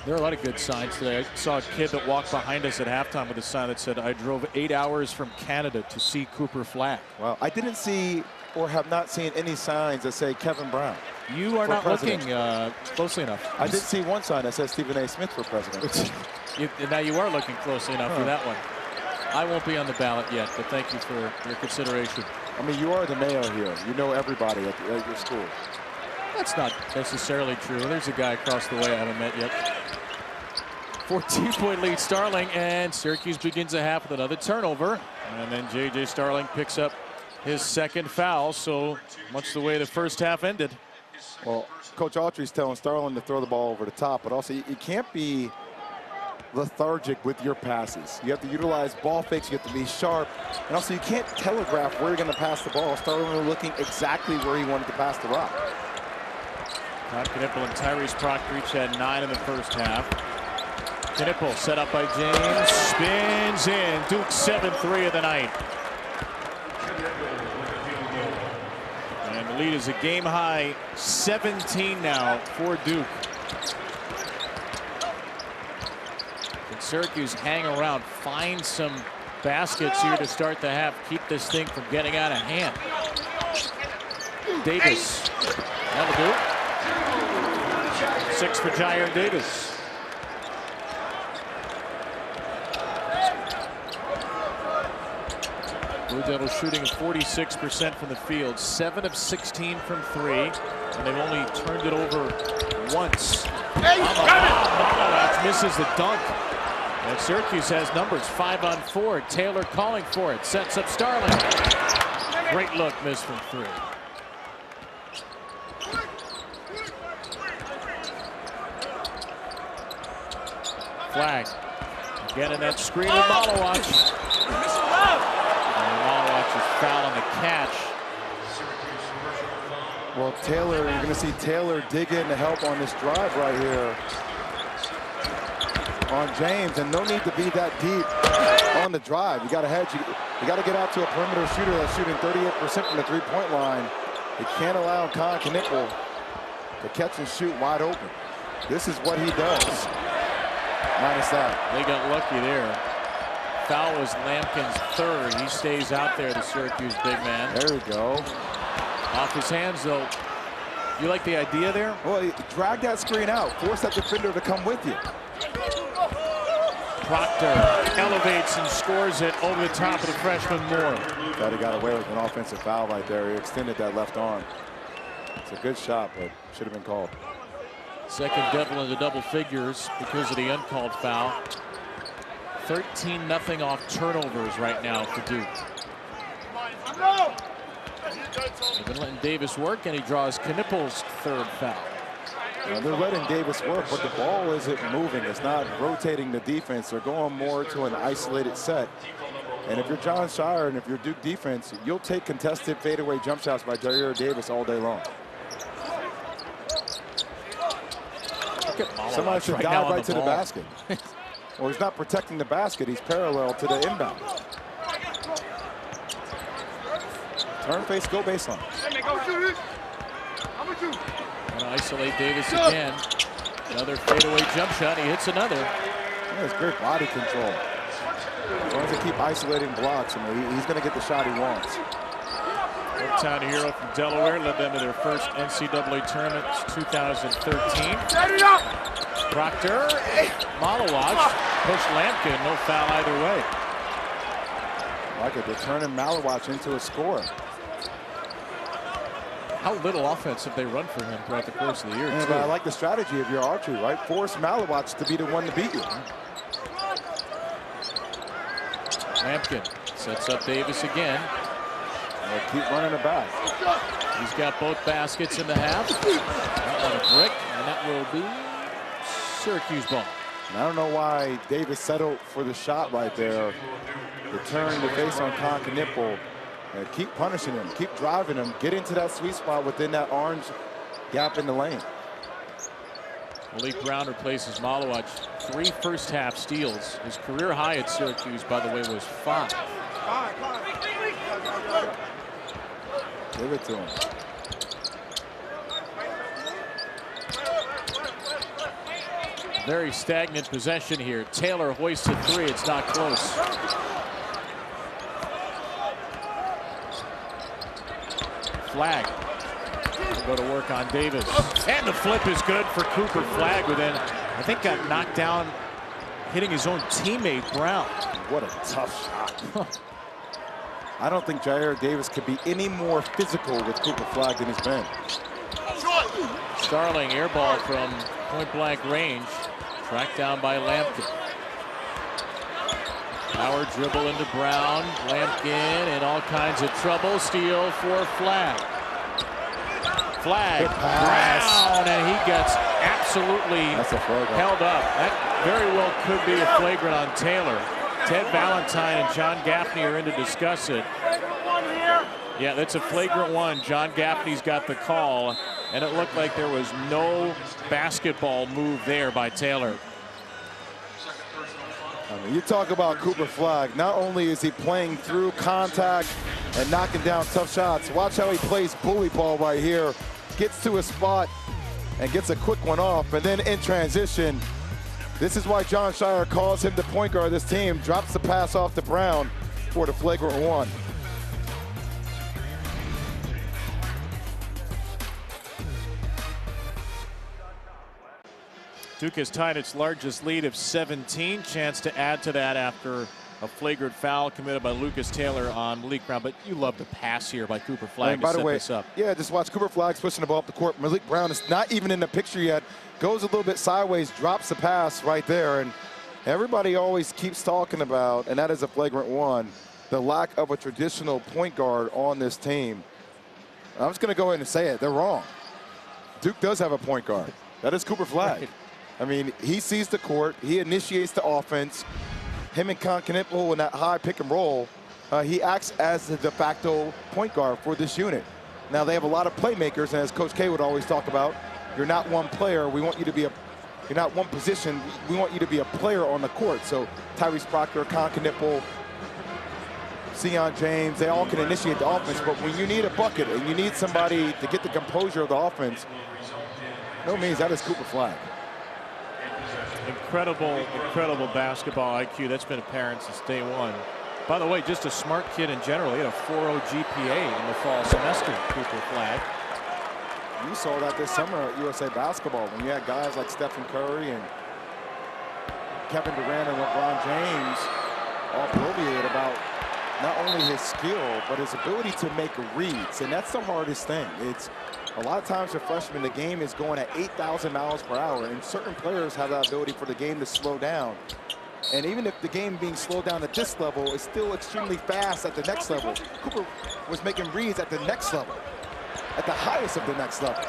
There are a lot of good signs today. I saw a kid that walked behind us at halftime with a sign that said, "I drove 8 hours from Canada to see Cooper Flagg." Wow. I didn't see or have not seen any signs that say Kevin Brown. You are not looking closely enough. I did see one sign that says Stephen A. Smith for president. Now you are looking closely enough for that one. I won't be on the ballot yet, but thank you for your consideration. I mean, you are the mayor here. You know everybody at your school. That's not necessarily true. There's a guy across the way I haven't met yet. 14-point lead Starling, and Syracuse begins the half with another turnover. And then J.J. Starling picks up his second foul, so much the way the first half ended. Well, Coach Autry's telling Starling to throw the ball over the top, but also you can't be lethargic with your passes. You have to utilize ball fakes, you have to be sharp, and also you can't telegraph where you're going to pass the ball. Starling looking exactly where he wanted to pass the rock. Todd Knipple and Tyrese Proctor each had 9 in the first half. Knipple set up by James, spins in. Duke's 7th of the night. And the lead is a game high 17 now for Duke. Can Syracuse hang around, find some baskets here to start the half, keep this thing from getting out of hand. Davis, that'll do it. 6 for Jair Davis. Blue Devils shooting 46% from the field, 7 of 16 from 3, and they've only turned it over once. Malowacz misses the dunk, and Syracuse has numbers 5 on 4. Taylor calling for it, sets up Starling. Great look, missed from 3. Flagg again in that screen with Malowacz. And Malowacz is foul on the catch. Well, Taylor, you're going to see Taylor dig in to help on this drive right here on James, and no need to be that deep on the drive. You got to hedge. You got to get out to a perimeter shooter that's shooting 38% from the three-point line. You can't allow Con Knipple to catch and shoot wide open. This is what he does. Minus that. They got lucky there. Foul was Lampkin's 3rd. He stays out there, the Syracuse big man. There we go. Off his hands, though. You like the idea there? Well, drag that screen out. Force that defender to come with you. Proctor elevates and scores it over the top of the freshman Moore. Thought he got away with an offensive foul right there. He extended that left arm. It's a good shot, but should have been called. Second double into double figures because of the uncalled foul. 13-0 off turnovers right now for Duke. They've been letting Davis work, and he draws Knippel's third foul. They're letting Davis work, but the ball isn't moving. It's not rotating the defense. They're going more to an isolated set. And if you're John Shire and if you're Duke defense, you'll take contested fadeaway jump shots by Jair Davis all day long. Somebody should dive right to the basket. Well, he's not protecting the basket. He's parallel to the inbound. Turn, face, go baseline. Want to isolate Davis again. Another fadeaway jump shot. He hits another. He has great body control. As long as they keep isolating blocks, he's going to get the shot he wants. Hometown hero from Delaware, led them to their first NCAA tournament 2013. Proctor, Malawach, push Lampkin, no foul either way. Like it, they're turning Malawach into a scorer. How little offense have they run for him throughout the course of the year, Yeah, too? but I like the strategy of your archery, right? Force Malawach to be the one to beat you. Lampkin sets up Davis again. Keep running it back. He's got both baskets in the half. That one a brick, and that will be Syracuse ball. And I don't know why Davis settled for the shot right there. Return the face on Knippel. And keep punishing him, keep driving him, get into that sweet spot within that orange gap in the lane. Malik Brown replaces Malawach. 3 first-half steals. His career high at Syracuse, by the way, was 5. Give it to him. Very stagnant possession here. Taylor hoists a 3. It's not close. Flag. We'll go to work on Davis. And the flip is good for Cooper Flag, who then I think got knocked down hitting his own teammate Brown. What a tough shot. I don't think Jair Davis could be any more physical with Cooper Flag than he's been. Starling air ball from point blank range. Tracked down by Lampkin. Power dribble into Brown. Lampkin in all kinds of trouble. Steal for Flag. Flag. Brown, and he gets absolutely held up. That very well could be a flagrant on Taylor. Ted Valentine and John Gaffney are in to discuss it. Yeah, that's a flagrant one. John Gaffney's got the call, and it looked like there was no basketball move there by Taylor. I mean, you talk about Cooper Flag. Not only is he playing through contact and knocking down tough shots, watch how he plays bully ball right here. Gets to a spot and gets a quick one off, and then in transition, this is why John Shire calls him the point guard of this team. Drops the pass off to Brown for the flagrant one. Duke has tied its largest lead of 17. Chance to add to that after a flagrant foul committed by Lucas Taylor on Malik Brown. But you love the pass here by Cooper Flag to set this up. Yeah, just watch Cooper Flag pushing the ball up the court. Malik Brown is not even in the picture yet. Goes a little bit sideways, drops the pass right there. And everybody always keeps talking about, and that is a flagrant one, the lack of a traditional point guard on this team. I'm just going to go ahead and say it. They're wrong. Duke does have a point guard. That is Cooper Flag. I mean, he sees the court. He initiates the offense. Him and Knippel in that high pick and roll, he acts as the de facto point guard for this unit. Now, they have a lot of playmakers, and as Coach K would always talk about, you're not one player. We want you to be you're not one position. We want you to be a player on the court. So Tyrese Proctor, Knippel, Sion James, they all can initiate the offense. But when you need a bucket and you need somebody to get the composure of the offense, no means that is Cooper Flag. Incredible basketball IQ. That's been apparent since day one. By the way, just a smart kid in general. He had a 4.0 GPA in the fall semester, Cooper Flag. You saw that this summer at USA Basketball when you had guys like Stephen Curry and Kevin Durant and LeBron James all bloviate about not only his skill, but his ability to make reads, and that's the hardest thing. It's a lot of times for freshmen, the game is going at 8,000 miles per hour, and certain players have that ability for the game to slow down. And even if the game being slowed down at this level, it's still extremely fast at the next level. Cooper was making reads at the next level, at the highest of the next level.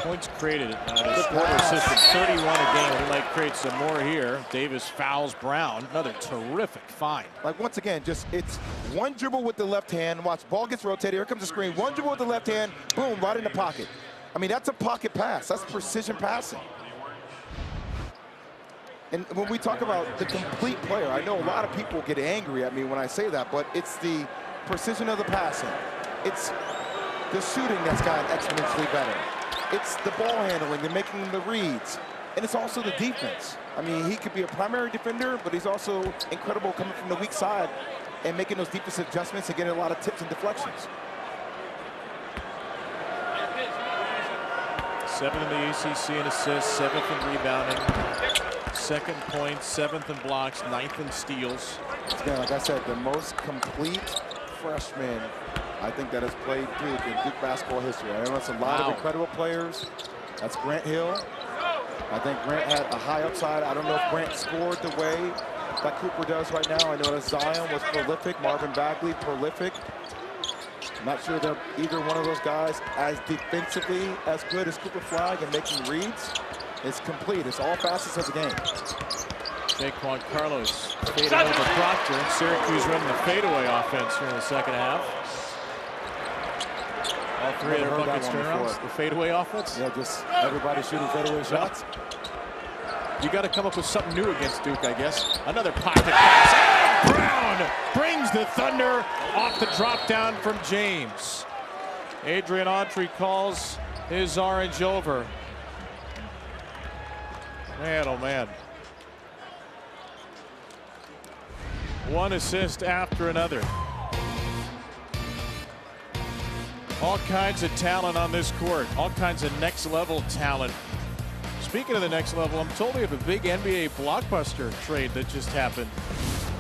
Points created, the Porter system, 31 a game. He might create some more here. Davis fouls Brown. Another terrific find. Like, once again, just it's one dribble with the left hand. Watch, ball gets rotated. Here comes the screen. One dribble with the left hand. Boom, right in the pocket. I mean, that's a pocket pass. That's precision passing. And when we talk about the complete player, I know a lot of people get angry at me when I say that, but it's the precision of the passing. It's the shooting that's gotten exponentially better. It's the ball handling and making the reads. And it's also the defense. I mean, he could be a primary defender, but he's also incredible coming from the weak side and making those defensive adjustments and getting a lot of tips and deflections. 7th in the ACC in assists, 7th in rebounding, 2nd points, 7th in blocks, 9th in steals. Again, like I said, the most complete freshman I think that has played Duke in Duke basketball history. I know that's a lot of incredible players. That's Grant Hill. I think Grant had a high upside. I don't know if Grant scored the way that Cooper does right now. I know that Zion was prolific, Marvin Bagley prolific. I'm not sure that either one of those guys as defensively as good as Cooper Flagg and making reads. It's complete. It's all facets of the game. Jaquan Carlos faded over Proctor. Syracuse running the fadeaway offense here in the second half. All three of their buckets turnarounds. The fadeaway offense? Yeah, just everybody shooting fadeaway shots. You got to come up with something new against Duke, I guess. Another pocket pass. Brown brings the Thunder off the drop down from James. Adrian Autry calls his orange over. Man, oh man. One assist after another. All kinds of talent on this court. All kinds of next level talent. Speaking of the next level, I'm told we have a big NBA blockbuster trade that just happened.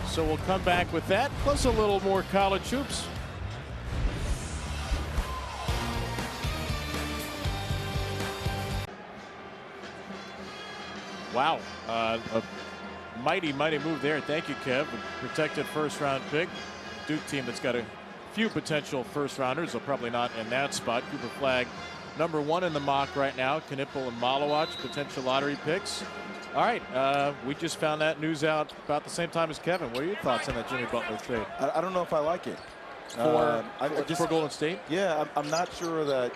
So we'll come back with that, plus a little more college hoops. Wow, a mighty move there. Thank you, Kev. A protected first-round pick. Duke team that's got a few potential first-rounders, though probably not in that spot. Cooper Flagg, #1 in the mock right now. Knipple and Malawach, potential lottery picks. All right, we just found that news out about the same time as Kevin. What are your thoughts on that Jimmy Butler trade? I don't know if I like it. For Golden State? Yeah, I'm not sure that.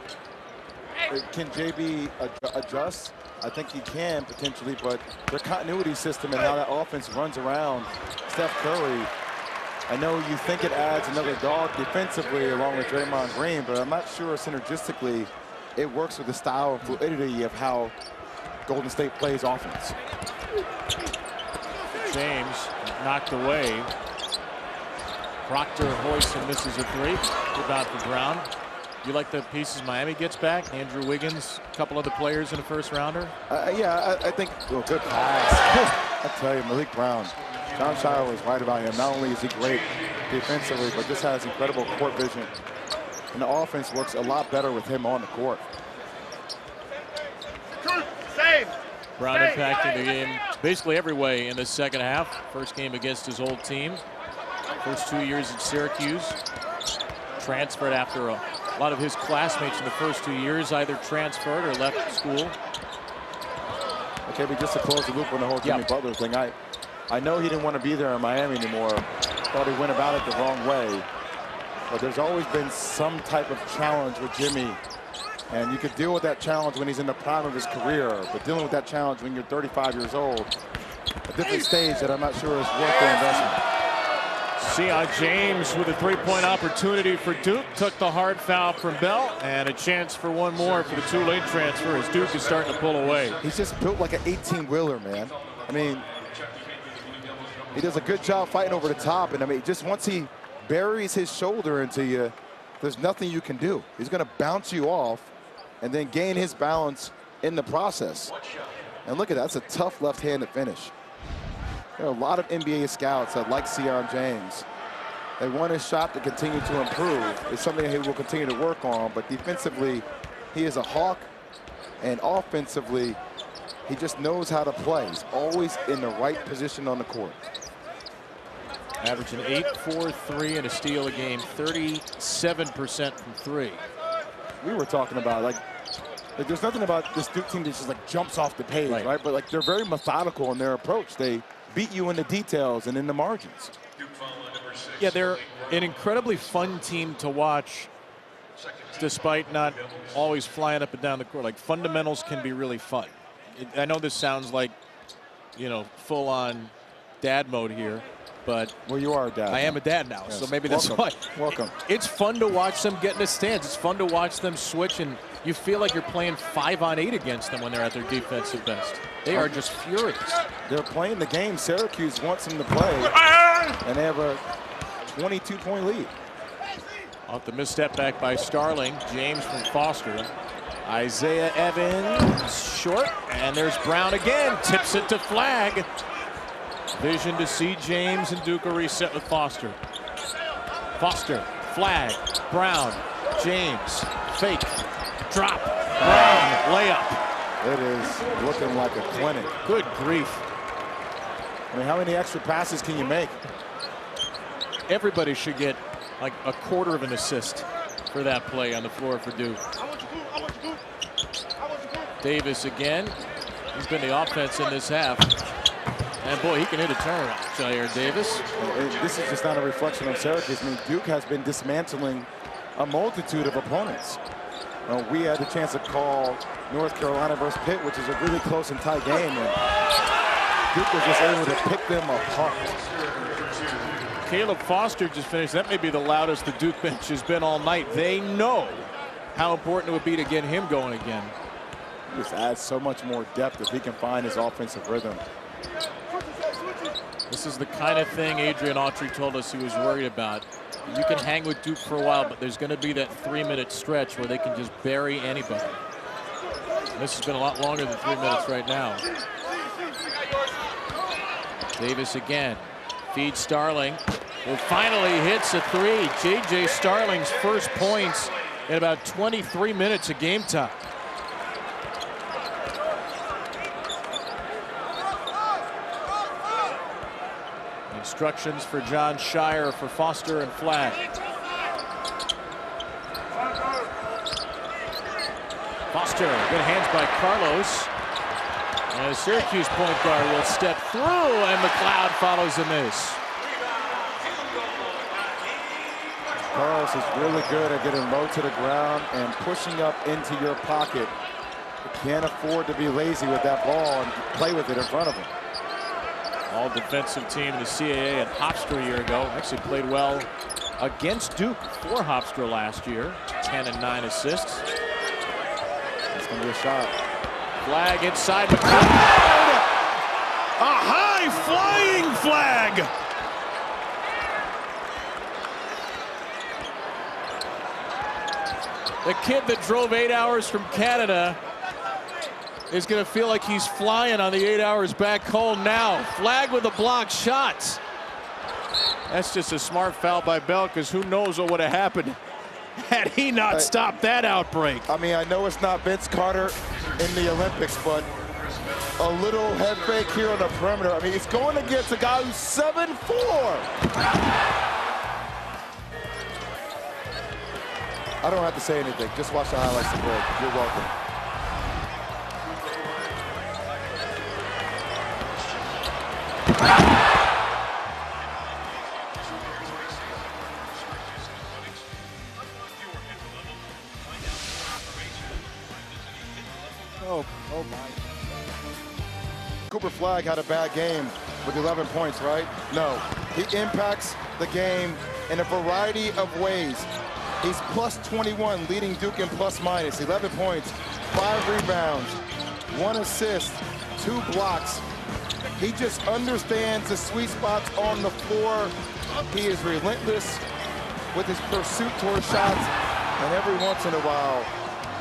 Can JB adjust? I think he can potentially, but their continuity system and how that offense runs around Steph Curry, I know you think it adds another dog defensively along with Draymond Green, but I'm not sure synergistically it works with the style and fluidity of how Golden State plays offense. James knocked away. Proctor hoists and misses a three. Rebound for Brown. You like the pieces Miami gets back? Andrew Wiggins, a couple other players in a first rounder? Yeah, I think, well, good pass. I tell you, Malik Brown. John Shire was right about him. Not only is he great defensively, but just has incredible court vision. And the offense works a lot better with him on the court. Brown impacting the game basically every way in the second half. First game against his old team. First 2 years at Syracuse. Transferred after a lot of his classmates in the first 2 years either transferred or left school. Okay, but just to close the loop on the whole Jimmy Butler thing, I know he didn't want to be there in Miami anymore. Thought he went about it the wrong way. But there's always been some type of challenge with Jimmy. And you could deal with that challenge when he's in the prime of his career. But dealing with that challenge when you're 35 years old, a different stage that I'm not sure is worth the investment. Sion James with a three-point opportunity for Duke. Took the hard foul from Bell. And a chance for one more for the Tulane transfer as Duke is starting to pull away. He's just built like an 18-wheeler, man. I mean, he does a good job fighting over the top. And I mean, just once he buries his shoulder into you, there's nothing you can do. He's going to bounce you off and then gain his balance in the process. And look at that. That's a tough left-handed finish. There are a lot of NBA scouts that like Sion James. They want his shot to continue to improve. It's something that he will continue to work on, but defensively, he is a hawk, and offensively, he just knows how to play. He's always in the right position on the court. Averaging 8, 4, 3, and a steal a game, 37% from 3. We were talking about, like there's nothing about this Duke team that just like jumps off the page, right? But like they're very methodical in their approach. They beat you in the details and in the margins. Yeah, they're an incredibly fun team to watch, despite not always flying up and down the court. Like, fundamentals can be really fun. I know this sounds like, you know, full-on dad mode here, but well, you are a dad. I am a dad now, yes. so maybe that's why. Welcome. It's fun to watch them get in the stands. It's fun to watch them switch, and you feel like you're playing 5-on-8 against them when they're at their defensive best. They are just furious. They're playing the game Syracuse wants them to play, and they have a 22-point lead. Off the misstep back by Starling. James from Foster. Isaiah Evans short, and there's Brown again. Tips it to Flag. Vision to see James, and Duke will reset with Foster. Foster, Flag, Brown, James, fake, drop, Brown, layup. It is looking like a clinic. Good grief. I mean, how many extra passes can you make? Everybody should get like a quarter of an assist for that play on the floor for Duke. Davis again. He's been the offense in this half. And boy, he can hit a turnaround, Jair Davis. This is just not a reflection of Syracuse. I mean, Duke has been dismantling a multitude of opponents. We had the chance to call North Carolina versus Pitt, which is a really close and tight game. And Duke was just able to pick them apart. Caleb Foster just finished. That may be the loudest the Duke bench has been all night. They know how important it would be to get him going again. He just adds so much more depth if he can find his offensive rhythm. This is the kind of thing Adrian Autry told us he was worried about. You can hang with Duke for a while, but there's going to be that 3-minute stretch where they can just bury anybody. And this has been a lot longer than 3 minutes right now. Davis again. Feeds Starling, who finally hits a 3. J.J. Starling's first points in about 23 minutes of game time. Instructions for John Shire for Foster and Flag. Foster, good hands by Carlos. And a Syracuse point guard will step through, and McLeod follows the miss. Carlos is really good at getting low to the ground and pushing up into your pocket. You can't afford to be lazy with that ball and play with it in front of him. All defensive team in the CAA and Hofstra a year ago. Actually played well against Duke for Hofstra last year. 10 and 9 assists. That's going to be a shot. Flag inside McLeod. A high flying flag. The kid that drove 8 hours from Canada is going to feel like he's flying on the 8 hours back home now. Flag with a blocked shot. That's just a smart foul by Bell, because who knows what would have happened had he not stopped that outbreak. I mean, I know it's not Vince Carter in the Olympics, but a little head fake here on the perimeter. I mean, he's going against a guy who's 7'4". I don't have to say anything. Just watch the highlights of the break. You're welcome. Oh my. Cooper Flag had a bad game with 11 points, right? No, he impacts the game in a variety of ways. He's plus 21, leading Duke in plus minus. 11 points, 5 rebounds, 1 assist, 2 blocks. He just understands the sweet spots on the floor. He is relentless with his pursuit towards shots, and every once in a while,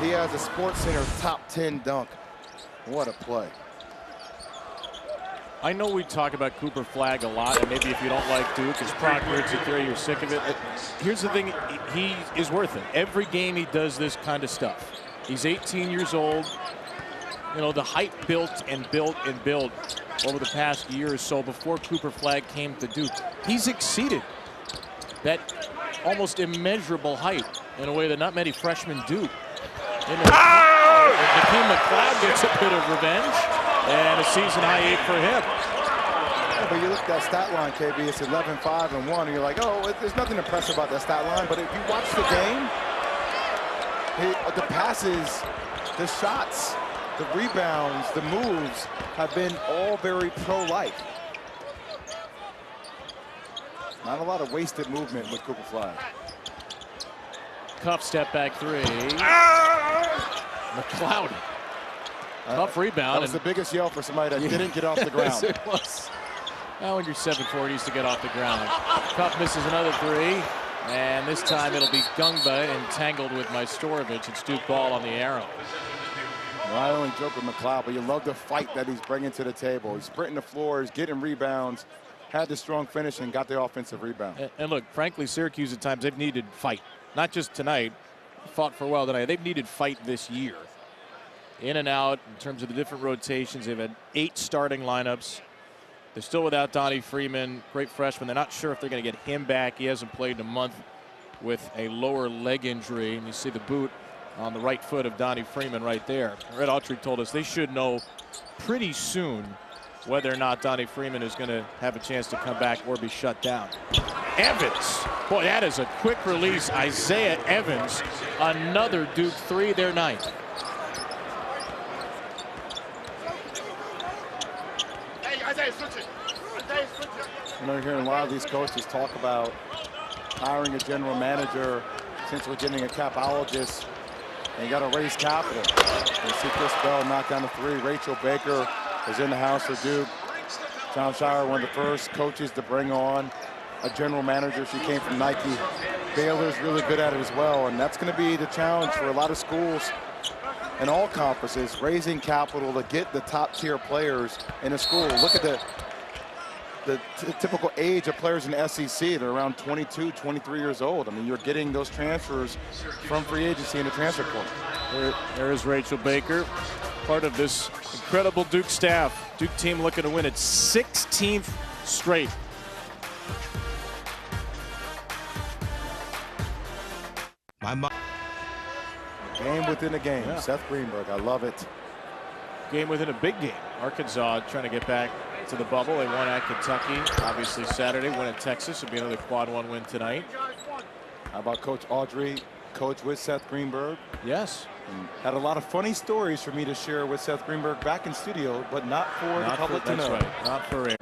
he has a SportsCenter top 10 dunk. What a play. I know we talk about Cooper Flagg a lot, and maybe if you don't like Duke, as Proctor to theory, you're sick of it. Here's the thing, he is worth it. Every game he does this kind of stuff. He's 18 years old. You know, the hype built and built and built over the past year or so before Cooper Flagg came to Duke. He's exceeded that almost immeasurable hype in a way that not many freshmen do. And Hakeem McLeod gets a bit of revenge, and a season high 8 for him. Yeah, but you look at that stat line, KB, it's 11, 5, and 1, and you're like, oh, there's nothing impressive about that stat line. But if you watch the game, the passes, the shots, the rebounds, the moves have been all very pro-like. Not a lot of wasted movement with Cooper Flagg. Cuff step back three. McLeod. Tough rebound. That was the biggest yell for somebody that didn't get off the ground. Yes, it was. Now when you're 7'4", to get off the ground. Cuff misses another three. And this time it'll be Gungba entangled with Majstorovic. It's Duke ball on the arrow. Well, I only joke with McLeod, but you love the fight that he's bringing to the table. He's sprinting the floors, getting rebounds, had the strong finish, and got the offensive rebound. And look, frankly, Syracuse at times, they've needed fight. Not just tonight, fought for well tonight. They've needed fight this year. In and out in terms of the different rotations. They've had 8 starting lineups. They're still without Donnie Freeman, great freshman. They're not sure if they're going to get him back. He hasn't played in a month with a lower leg injury. And you see the boot on the right foot of Donnie Freeman right there. Red Autry told us they should know pretty soon whether or not Donnie Freeman is going to have a chance to come back or be shut down. Evans. Boy, that is a quick release. Isaiah Evans, another Duke 3, their 9th. You know, you're hearing a lot of these coaches talk about hiring a general manager since we're getting a capologist, and you got to raise capital. You see Chris Bell knock down the 3. Rachel Baker is in the house for Duke. John Shire, one of the first coaches to bring on a general manager. She came from Nike. Baylor's really good at it as well, and that's going to be the challenge for a lot of schools in all conferences, raising capital to get the top-tier players in a school. Look at the typical age of players in the SEC. They're around 22, 23 years old. I mean, you're getting those transfers from free agency in the transfer portal. There is Rachel Baker, part of this incredible Duke staff. Duke team looking to win its 16th straight. Game within a game. Yeah. Seth Greenberg, I love it. Game within a big game. Arkansas trying to get back to the bubble. They won at Kentucky, obviously Saturday. Win at Texas. It'll be another quad 1 win tonight. How about Coach Audrey, coach with Seth Greenberg? Yes. And had a lot of funny stories for me to share with Seth Greenberg back in studio, but not for the public to know. That's right. Not for air.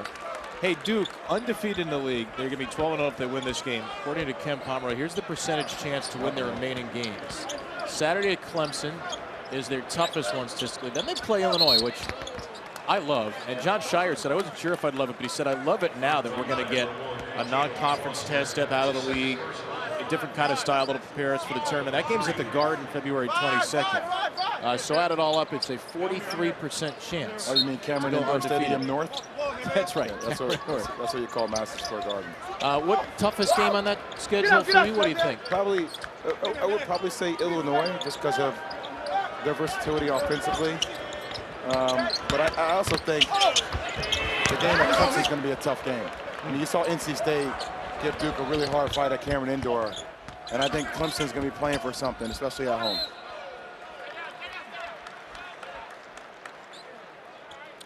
Hey, Duke, undefeated in the league. They're going to be 12-0 if they win this game. According to Ken Pomeroy, here's the percentage chance to win their remaining games. Saturday at Clemson is their toughest one statistically. Then they play Illinois, which I love. And John Shire said, I wasn't sure if I'd love it, but he said, I love it now that we're going to get a non-conference test, step out of the league, a different kind of style that'll prepare us for the tournament. That game's at the Garden February 22nd. So add it all up, it's a 43% chance. Oh, you mean Cameron Indoor Stadium North? That's right. Yeah, that's what you call Madison Square Garden. What toughest game on that schedule for you? What do you think? Probably, I would probably say Illinois, just because of their versatility offensively. But I also think the game at Clemson is going to be a tough game. I mean, you saw NC State give Duke a really hard fight at Cameron Indoor, and I think Clemson's going to be playing for something, especially at home.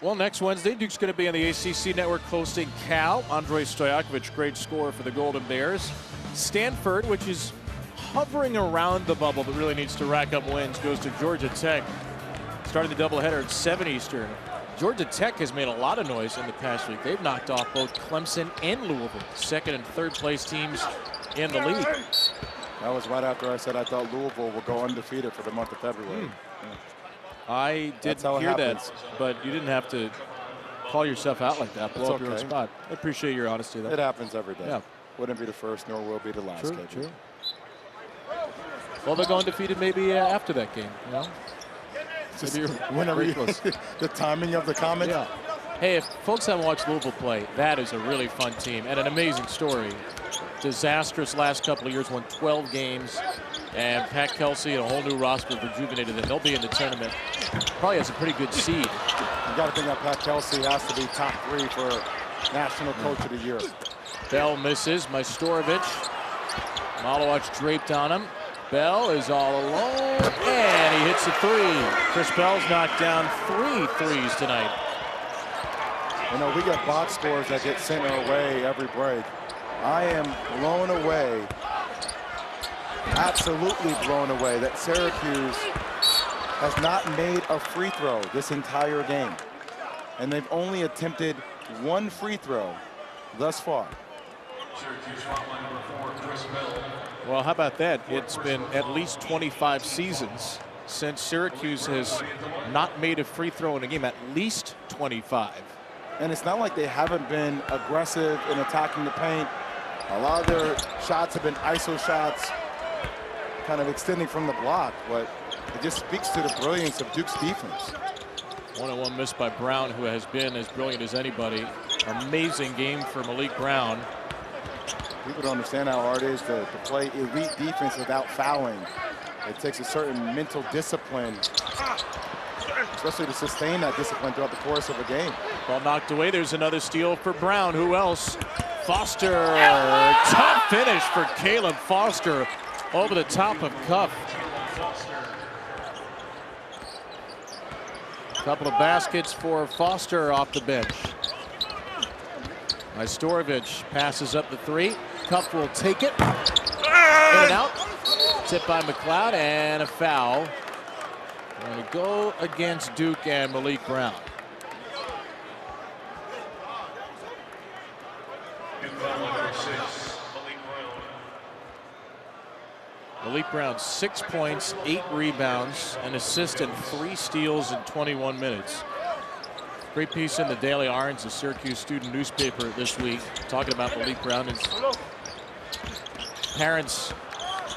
Well, next Wednesday, Duke's going to be on the ACC Network hosting Cal. Andrei Stojakovic, great scorer for the Golden Bears. Stanford, which is hovering around the bubble but really needs to rack up wins, goes to Georgia Tech. Starting the doubleheader at 7 Eastern. Georgia Tech has made a lot of noise in the past week. They've knocked off both Clemson and Louisville, second and third place teams in the league. That was right after I said I thought Louisville would go undefeated for the month of February. Yeah. I did hear that, but you didn't have to call yourself out like that. Blow up your own spot. I appreciate your honesty there. It happens every day. Yeah. Wouldn't be the first, nor will be the last. True. Well, they'll go undefeated maybe after that game, you know? Whenever the timing of the comment. Yeah. Hey, if folks haven't watched Louisville play, that is a really fun team and an amazing story. Disastrous last couple of years, won 12 games, and Pat Kelsey and a whole new roster rejuvenated them. They'll be in the tournament. Probably has a pretty good seed. You got to think that Pat Kelsey has to be top 3 for National Coach of the Year. Bell misses. Majstorovic. Malowicz draped on him. Bell is all alone, and he hits a 3. Chris Bell's knocked down 3 threes tonight. You know, we get box scores that get sent our way every break. I am blown away, absolutely blown away, that Syracuse has not made a free throw this entire game. And they've only attempted 1 free throw thus far. Well, how about that? It's been at least 25 seasons since Syracuse has not made a free throw in a game, at least 25. And it's not like they haven't been aggressive in attacking the paint. A lot of their shots have been ISO shots, kind of extending from the block, but it just speaks to the brilliance of Duke's defense. 1-on-1 miss by Brown, who has been as brilliant as anybody. Amazing game for Malik Brown. People don't understand how hard it is to play elite defense without fouling. It takes a certain mental discipline, especially to sustain that discipline throughout the course of a game. Ball knocked away. There's another steal for Brown. Who else? Foster. Tough finish for Caleb Foster over the top of Cuff. Couple of baskets for Foster off the bench. Majstorovic passes up the 3. Cuff will take it. In and out. Tipped by McLeod, and a foul. Going to go against Duke and Malik Brown. Malik Brown, 6 points, 8 rebounds, an assist, and 3 steals in 21 minutes. Great piece in the Daily Orange, the Syracuse student newspaper this week, talking about Malik Brown. His parents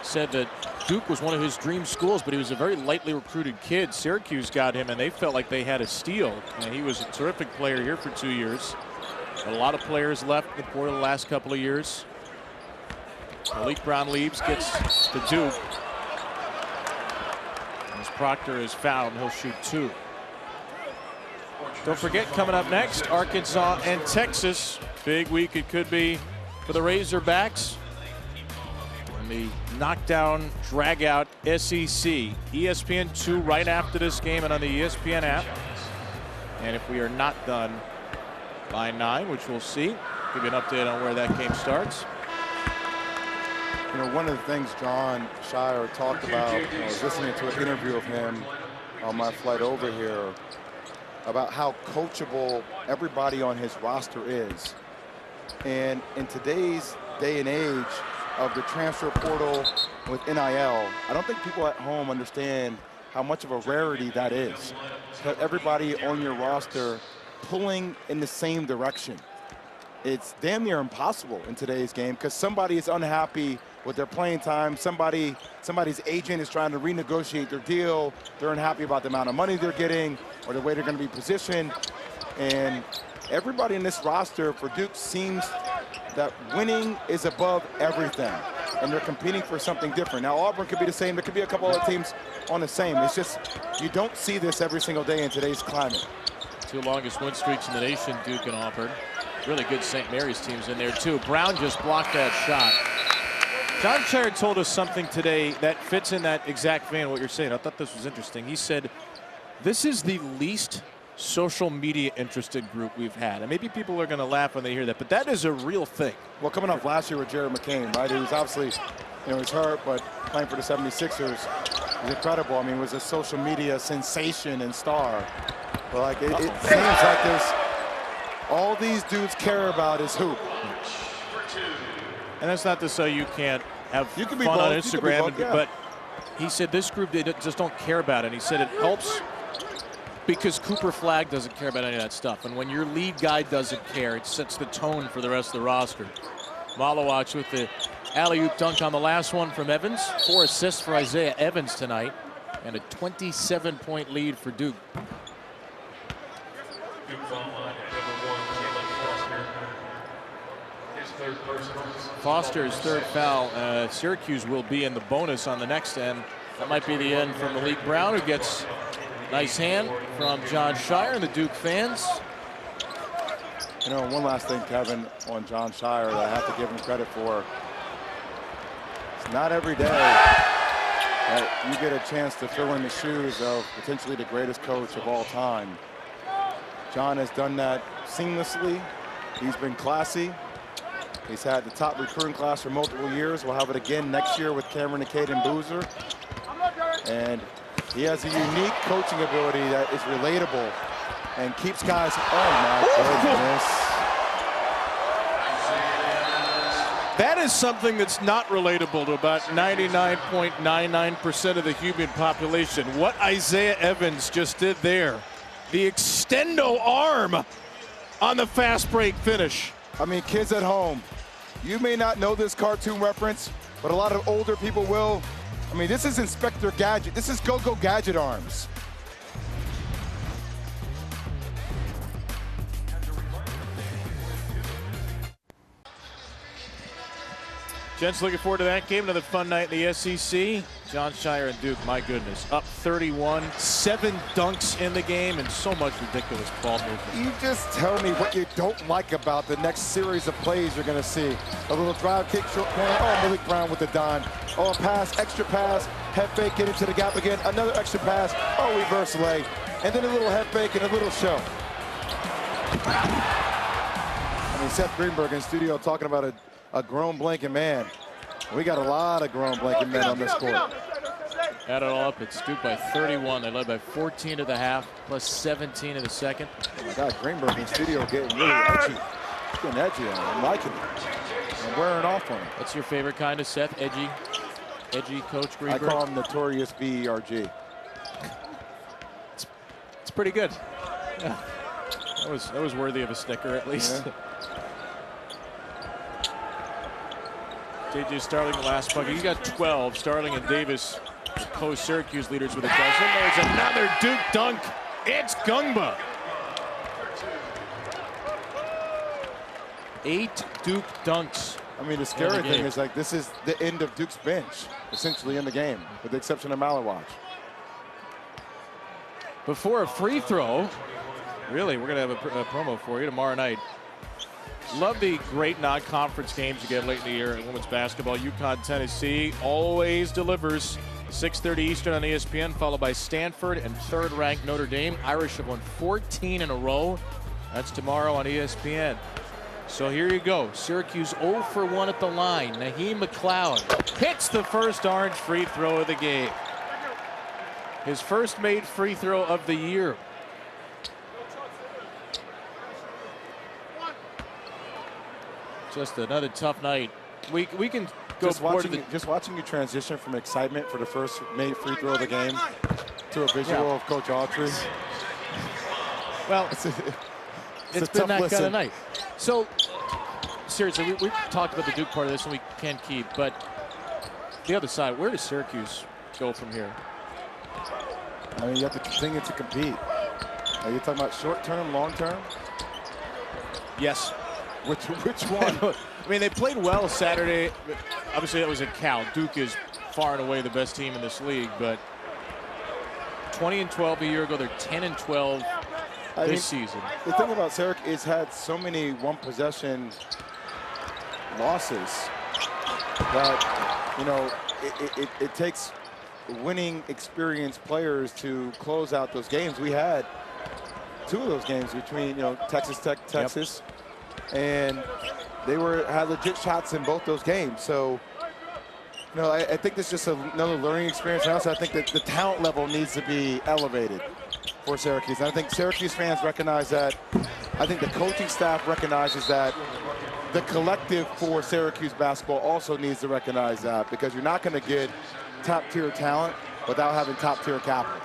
said that Duke was one of his dream schools, but he was a very lightly recruited kid. Syracuse got him, and they felt like they had a steal. And he was a terrific player here for 2 years. A lot of players left the portal the last couple of years. Malik Brown leaves, gets to Duke. As Proctor is fouled, he'll shoot 2. Don't forget, coming up next, Arkansas and Texas. Big week it could be for the Razorbacks. And the knockdown, drag-out SEC. ESPN2 right after this game and on the ESPN app. And if we are not done by 9, which we'll see, give you an update on where that game starts. You know, one of the things John Shire talked about, I was listening to an interview of him on my flight over here, about how coachable everybody on his roster is. And in today's day and age of the transfer portal with NIL, I don't think people at home understand how much of a rarity that is. But everybody on your roster pulling in the same direction. It's damn near impossible in today's game because somebody is unhappy with their playing time. Somebody's agent is trying to renegotiate their deal. They're unhappy about the amount of money they're getting or the way they're going to be positioned. And everybody in this roster for Duke seems that winning is above everything. And they're competing for something different. Now, Auburn could be the same. There could be a couple other teams on the same. It's just you don't see this every single day in today's climate. 2 longest win streaks in the nation, Duke and Auburn. Really good St. Mary's teams in there, too. Brown just blocked that shot. John Shire told us something today that fits in that exact vein of what you're saying. I thought this was interesting. He said, this is the least social media interested group we've had. And maybe people are going to laugh when they hear that, but that is a real thing. Well, coming off last year with Jared McCain, right? He was obviously, you know, he's hurt, but playing for the 76ers is incredible. I mean, was a social media sensation and star. But like, it seems like there's all these dudes care about is hoop. And that's not to say you can't have fun on Instagram, both, yeah. But he said this group, they just don't care about it. And he said it helps because Cooper Flagg doesn't care about any of that stuff. And when your lead guy doesn't care, it sets the tone for the rest of the roster. Malowicz with the alley-oop dunk on the last one from Evans. 4 assists for Isaiah Evans tonight. And a 27-point lead for Duke. Foster's third foul. Syracuse will be in the bonus on the next end. That might be the end for Malik Brown, who gets a nice hand from John Shire and the Duke fans. You know, one last thing, Kevin, on John Shire that I have to give him credit for. It's not every day that you get a chance to fill in the shoes of potentially the greatest coach of all time. John has done that seamlessly. He's been classy. He's had the top recruiting class for multiple years. We'll have it again next year with Cameron and Caden Boozer. And he has a unique coaching ability that is relatable and keeps guys, oh my goodness. That is something that's not relatable to about 99.99% of the human population. What Isaiah Evans just did there. The extendo arm on the fast break finish. I mean, kids at home, you may not know this cartoon reference, but a lot of older people will. I mean, this is Inspector Gadget. This is Go-Go Gadget arms. Gents, looking forward to that game. Another fun night in the SEC. John Shire and Duke, my goodness, up 31, 7 dunks in the game, and so much ridiculous ball movement. You just tell me what you don't like about the next series of plays you're going to see. A little drive, kick, short corner. Oh, Malik Brown with the dime. Oh, a pass, extra pass, head fake, get into the gap again. Another extra pass. Oh, reverse lay. And then a little head fake and a little show. I mean, Seth Greenberg in studio talking about a grown blanking man. We got a lot of grown blanking men on this court. Add it all up, it's Duke by 31. They led by 14 to the half, plus 17 in the second. Oh my God, Greenberg in studio getting really edgy. Getting edgy on him. I'm liking it. I'm wearing off on him. What's your favorite kind of Seth? Edgy Coach Greenberg? I call him Notorious B.E.R.G. It's pretty good. Yeah. That was worthy of a sticker at least. Yeah. J.J. Starling, the last bucket. He's got 12. Starling and Davis, the co-Syracuse leaders with a dozen. There's another Duke dunk. It's Gungba. 8 Duke dunks. I mean, the scary thing is, like, this is the end of Duke's bench, essentially, in the game, with the exception of Malawatch. Before a free throw, really, we're going to have a promo for you tomorrow night. Love the great non-conference games you get late in the year in women's basketball. UConn, Tennessee always delivers. 6:30 Eastern on ESPN, followed by Stanford and third-ranked Notre Dame. Irish have won 14 in a row. That's tomorrow on ESPN. So here you go. Syracuse 0 for 1 at the line. Naheem McLeod hits the first Orange free throw of the game. His first made free throw of the year. Just another tough night. We can go just watching you transition from excitement for the first made free throw of the game to a visual of Coach Autry. Well, it's been that kind of night. So seriously, we talked about the Duke part of this, and we can't keep. But the other side, where does Syracuse go from here? I mean, you have to continue to compete. Are you talking about short term, long term? Yes. Which one? I mean, they played well Saturday. Obviously, that was a count. Duke is far and away the best team in this league, but 20-12 a year ago. They're 10-12 this season. The thing about Syracuse is had so many one-possession losses that, you know, it takes winning, experienced players to close out those games. We had 2 of those games between, you know, Texas Tech, Texas. Yep. And they had legit shots in both those games. So, you know, I think this is just another learning experience. And also, I think that the talent level needs to be elevated for Syracuse. And I think Syracuse fans recognize that. I think the coaching staff recognizes that. The collective for Syracuse basketball also needs to recognize that, because you're not going to get top-tier talent without having top-tier capital.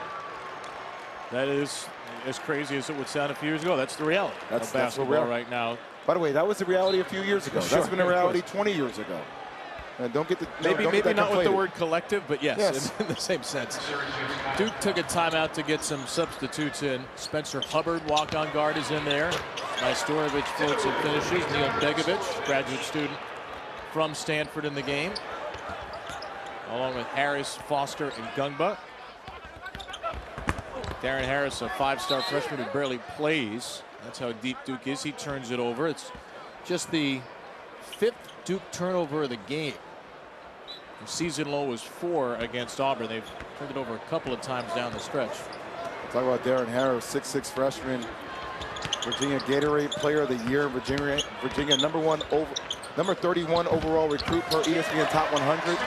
That is as crazy as it would sound a few years ago. That's the reality of basketball right now. By the way, that was the reality a few years ago. Sure, that's been a reality 20 years ago. Don't get the maybe not with the conflated. word collective, but yes. In the same sense. Duke took a timeout to get some substitutes in. Spencer Hubbard, walk-on guard, is in there. Majstorovic floats and finishes. Neil Begovic, graduate student from Stanford, in the game, along with Harris, Foster, and Gungba. Darren Harris, a 5-star freshman who barely plays. That's how deep Duke is. He turns it over. It's just the 5th Duke turnover of the game. The season low was 4 against Auburn. They've turned it over a couple of times down the stretch. Talk about Darren Harris, 6'6" freshman, Virginia Gatorade Player of the Year. Virginia number 31 overall recruit per ESPN Top 100.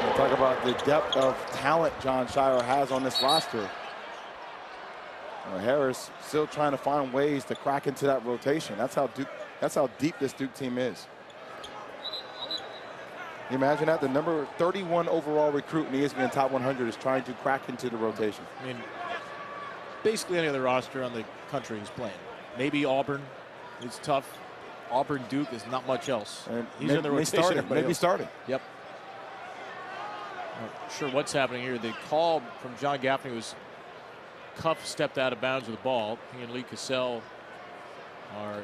We'll talk about the depth of talent John Shire has on this roster. Harris still trying to find ways to crack into that rotation. That's how deep this Duke team is. Can you imagine that? The number 31 overall recruit in the ESPN Top 100 is trying to crack into the rotation. I mean, basically any other roster on the country is playing. Maybe Auburn is tough. Auburn, Duke is not much else. And he's in the rotation. Maybe starting. Yep. Not sure what's happening here. The call from John Gaffney was Cuff stepped out of bounds with the ball. He and Lee Cassell are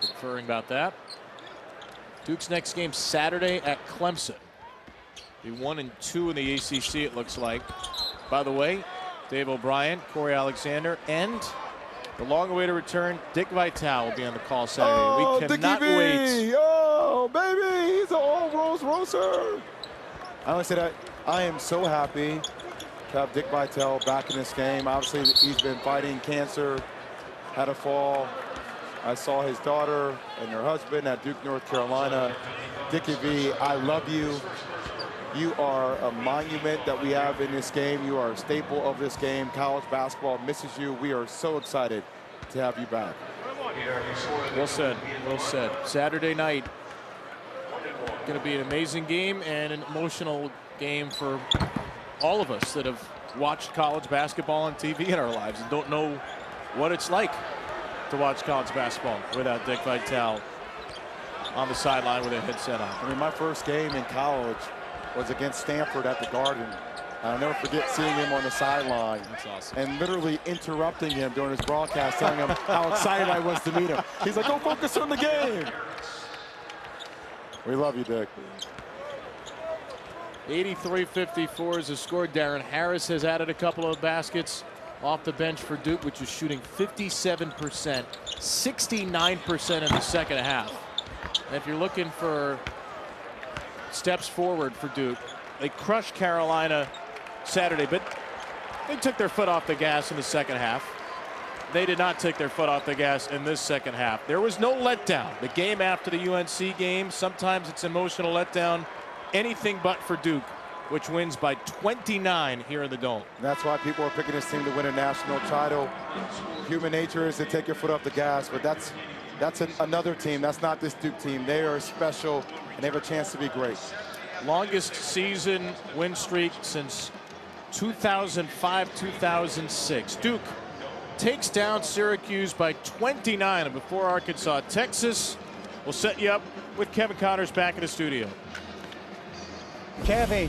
conferring about that. Duke's next game Saturday at Clemson. Be 1-2 in the ACC, it looks like. By the way, Dave O'Brien, Corey Alexander, and the long-awaited return, Dick Vitale will be on the call Saturday. Oh, we cannot wait. Oh, baby, he's an all-rose roser. I want to say that I am so happy to have Dick Vitale back in this game. Obviously, he's been fighting cancer, had a fall. I saw his daughter and her husband at Duke, North Carolina. Dickie V, I love you. You are a monument that we have in this game. You are a staple of this game. College basketball misses you. We are so excited to have you back. Well said. Well said. Saturday night, going to be an amazing game and an emotional game for all of us that have watched college basketball on TV in our lives and don't know what it's like to watch college basketball without Dick Vitale on the sideline with a headset on. I mean, my first game in college was against Stanford at the Garden. I'll never forget seeing him on the sideline. That's awesome. And literally interrupting him during his broadcast, telling him how excited I was to meet him. He's like, go focus on the game. We love you, Dick. 83-54 is the score. Darren Harris has added a couple of baskets off the bench for Duke, which is shooting 57%, 69% in the second half. And if you're looking for steps forward for Duke, they crushed Carolina Saturday, but they took their foot off the gas in the second half. They did not take their foot off the gas in this second half. There was no letdown. The game after the UNC game, sometimes it's emotional letdown. Anything but for Duke, which wins by 29 here in the Dome. That's why people are picking this team to win a national title. Human nature is to take your foot off the gas, but that's another team. That's not this Duke team. They are special, and they have a chance to be great. Longest season win streak since 2005-2006. Duke takes down Syracuse by 29. And before Arkansas, Texas will set you up with Kevin Connors back in the studio. Kev,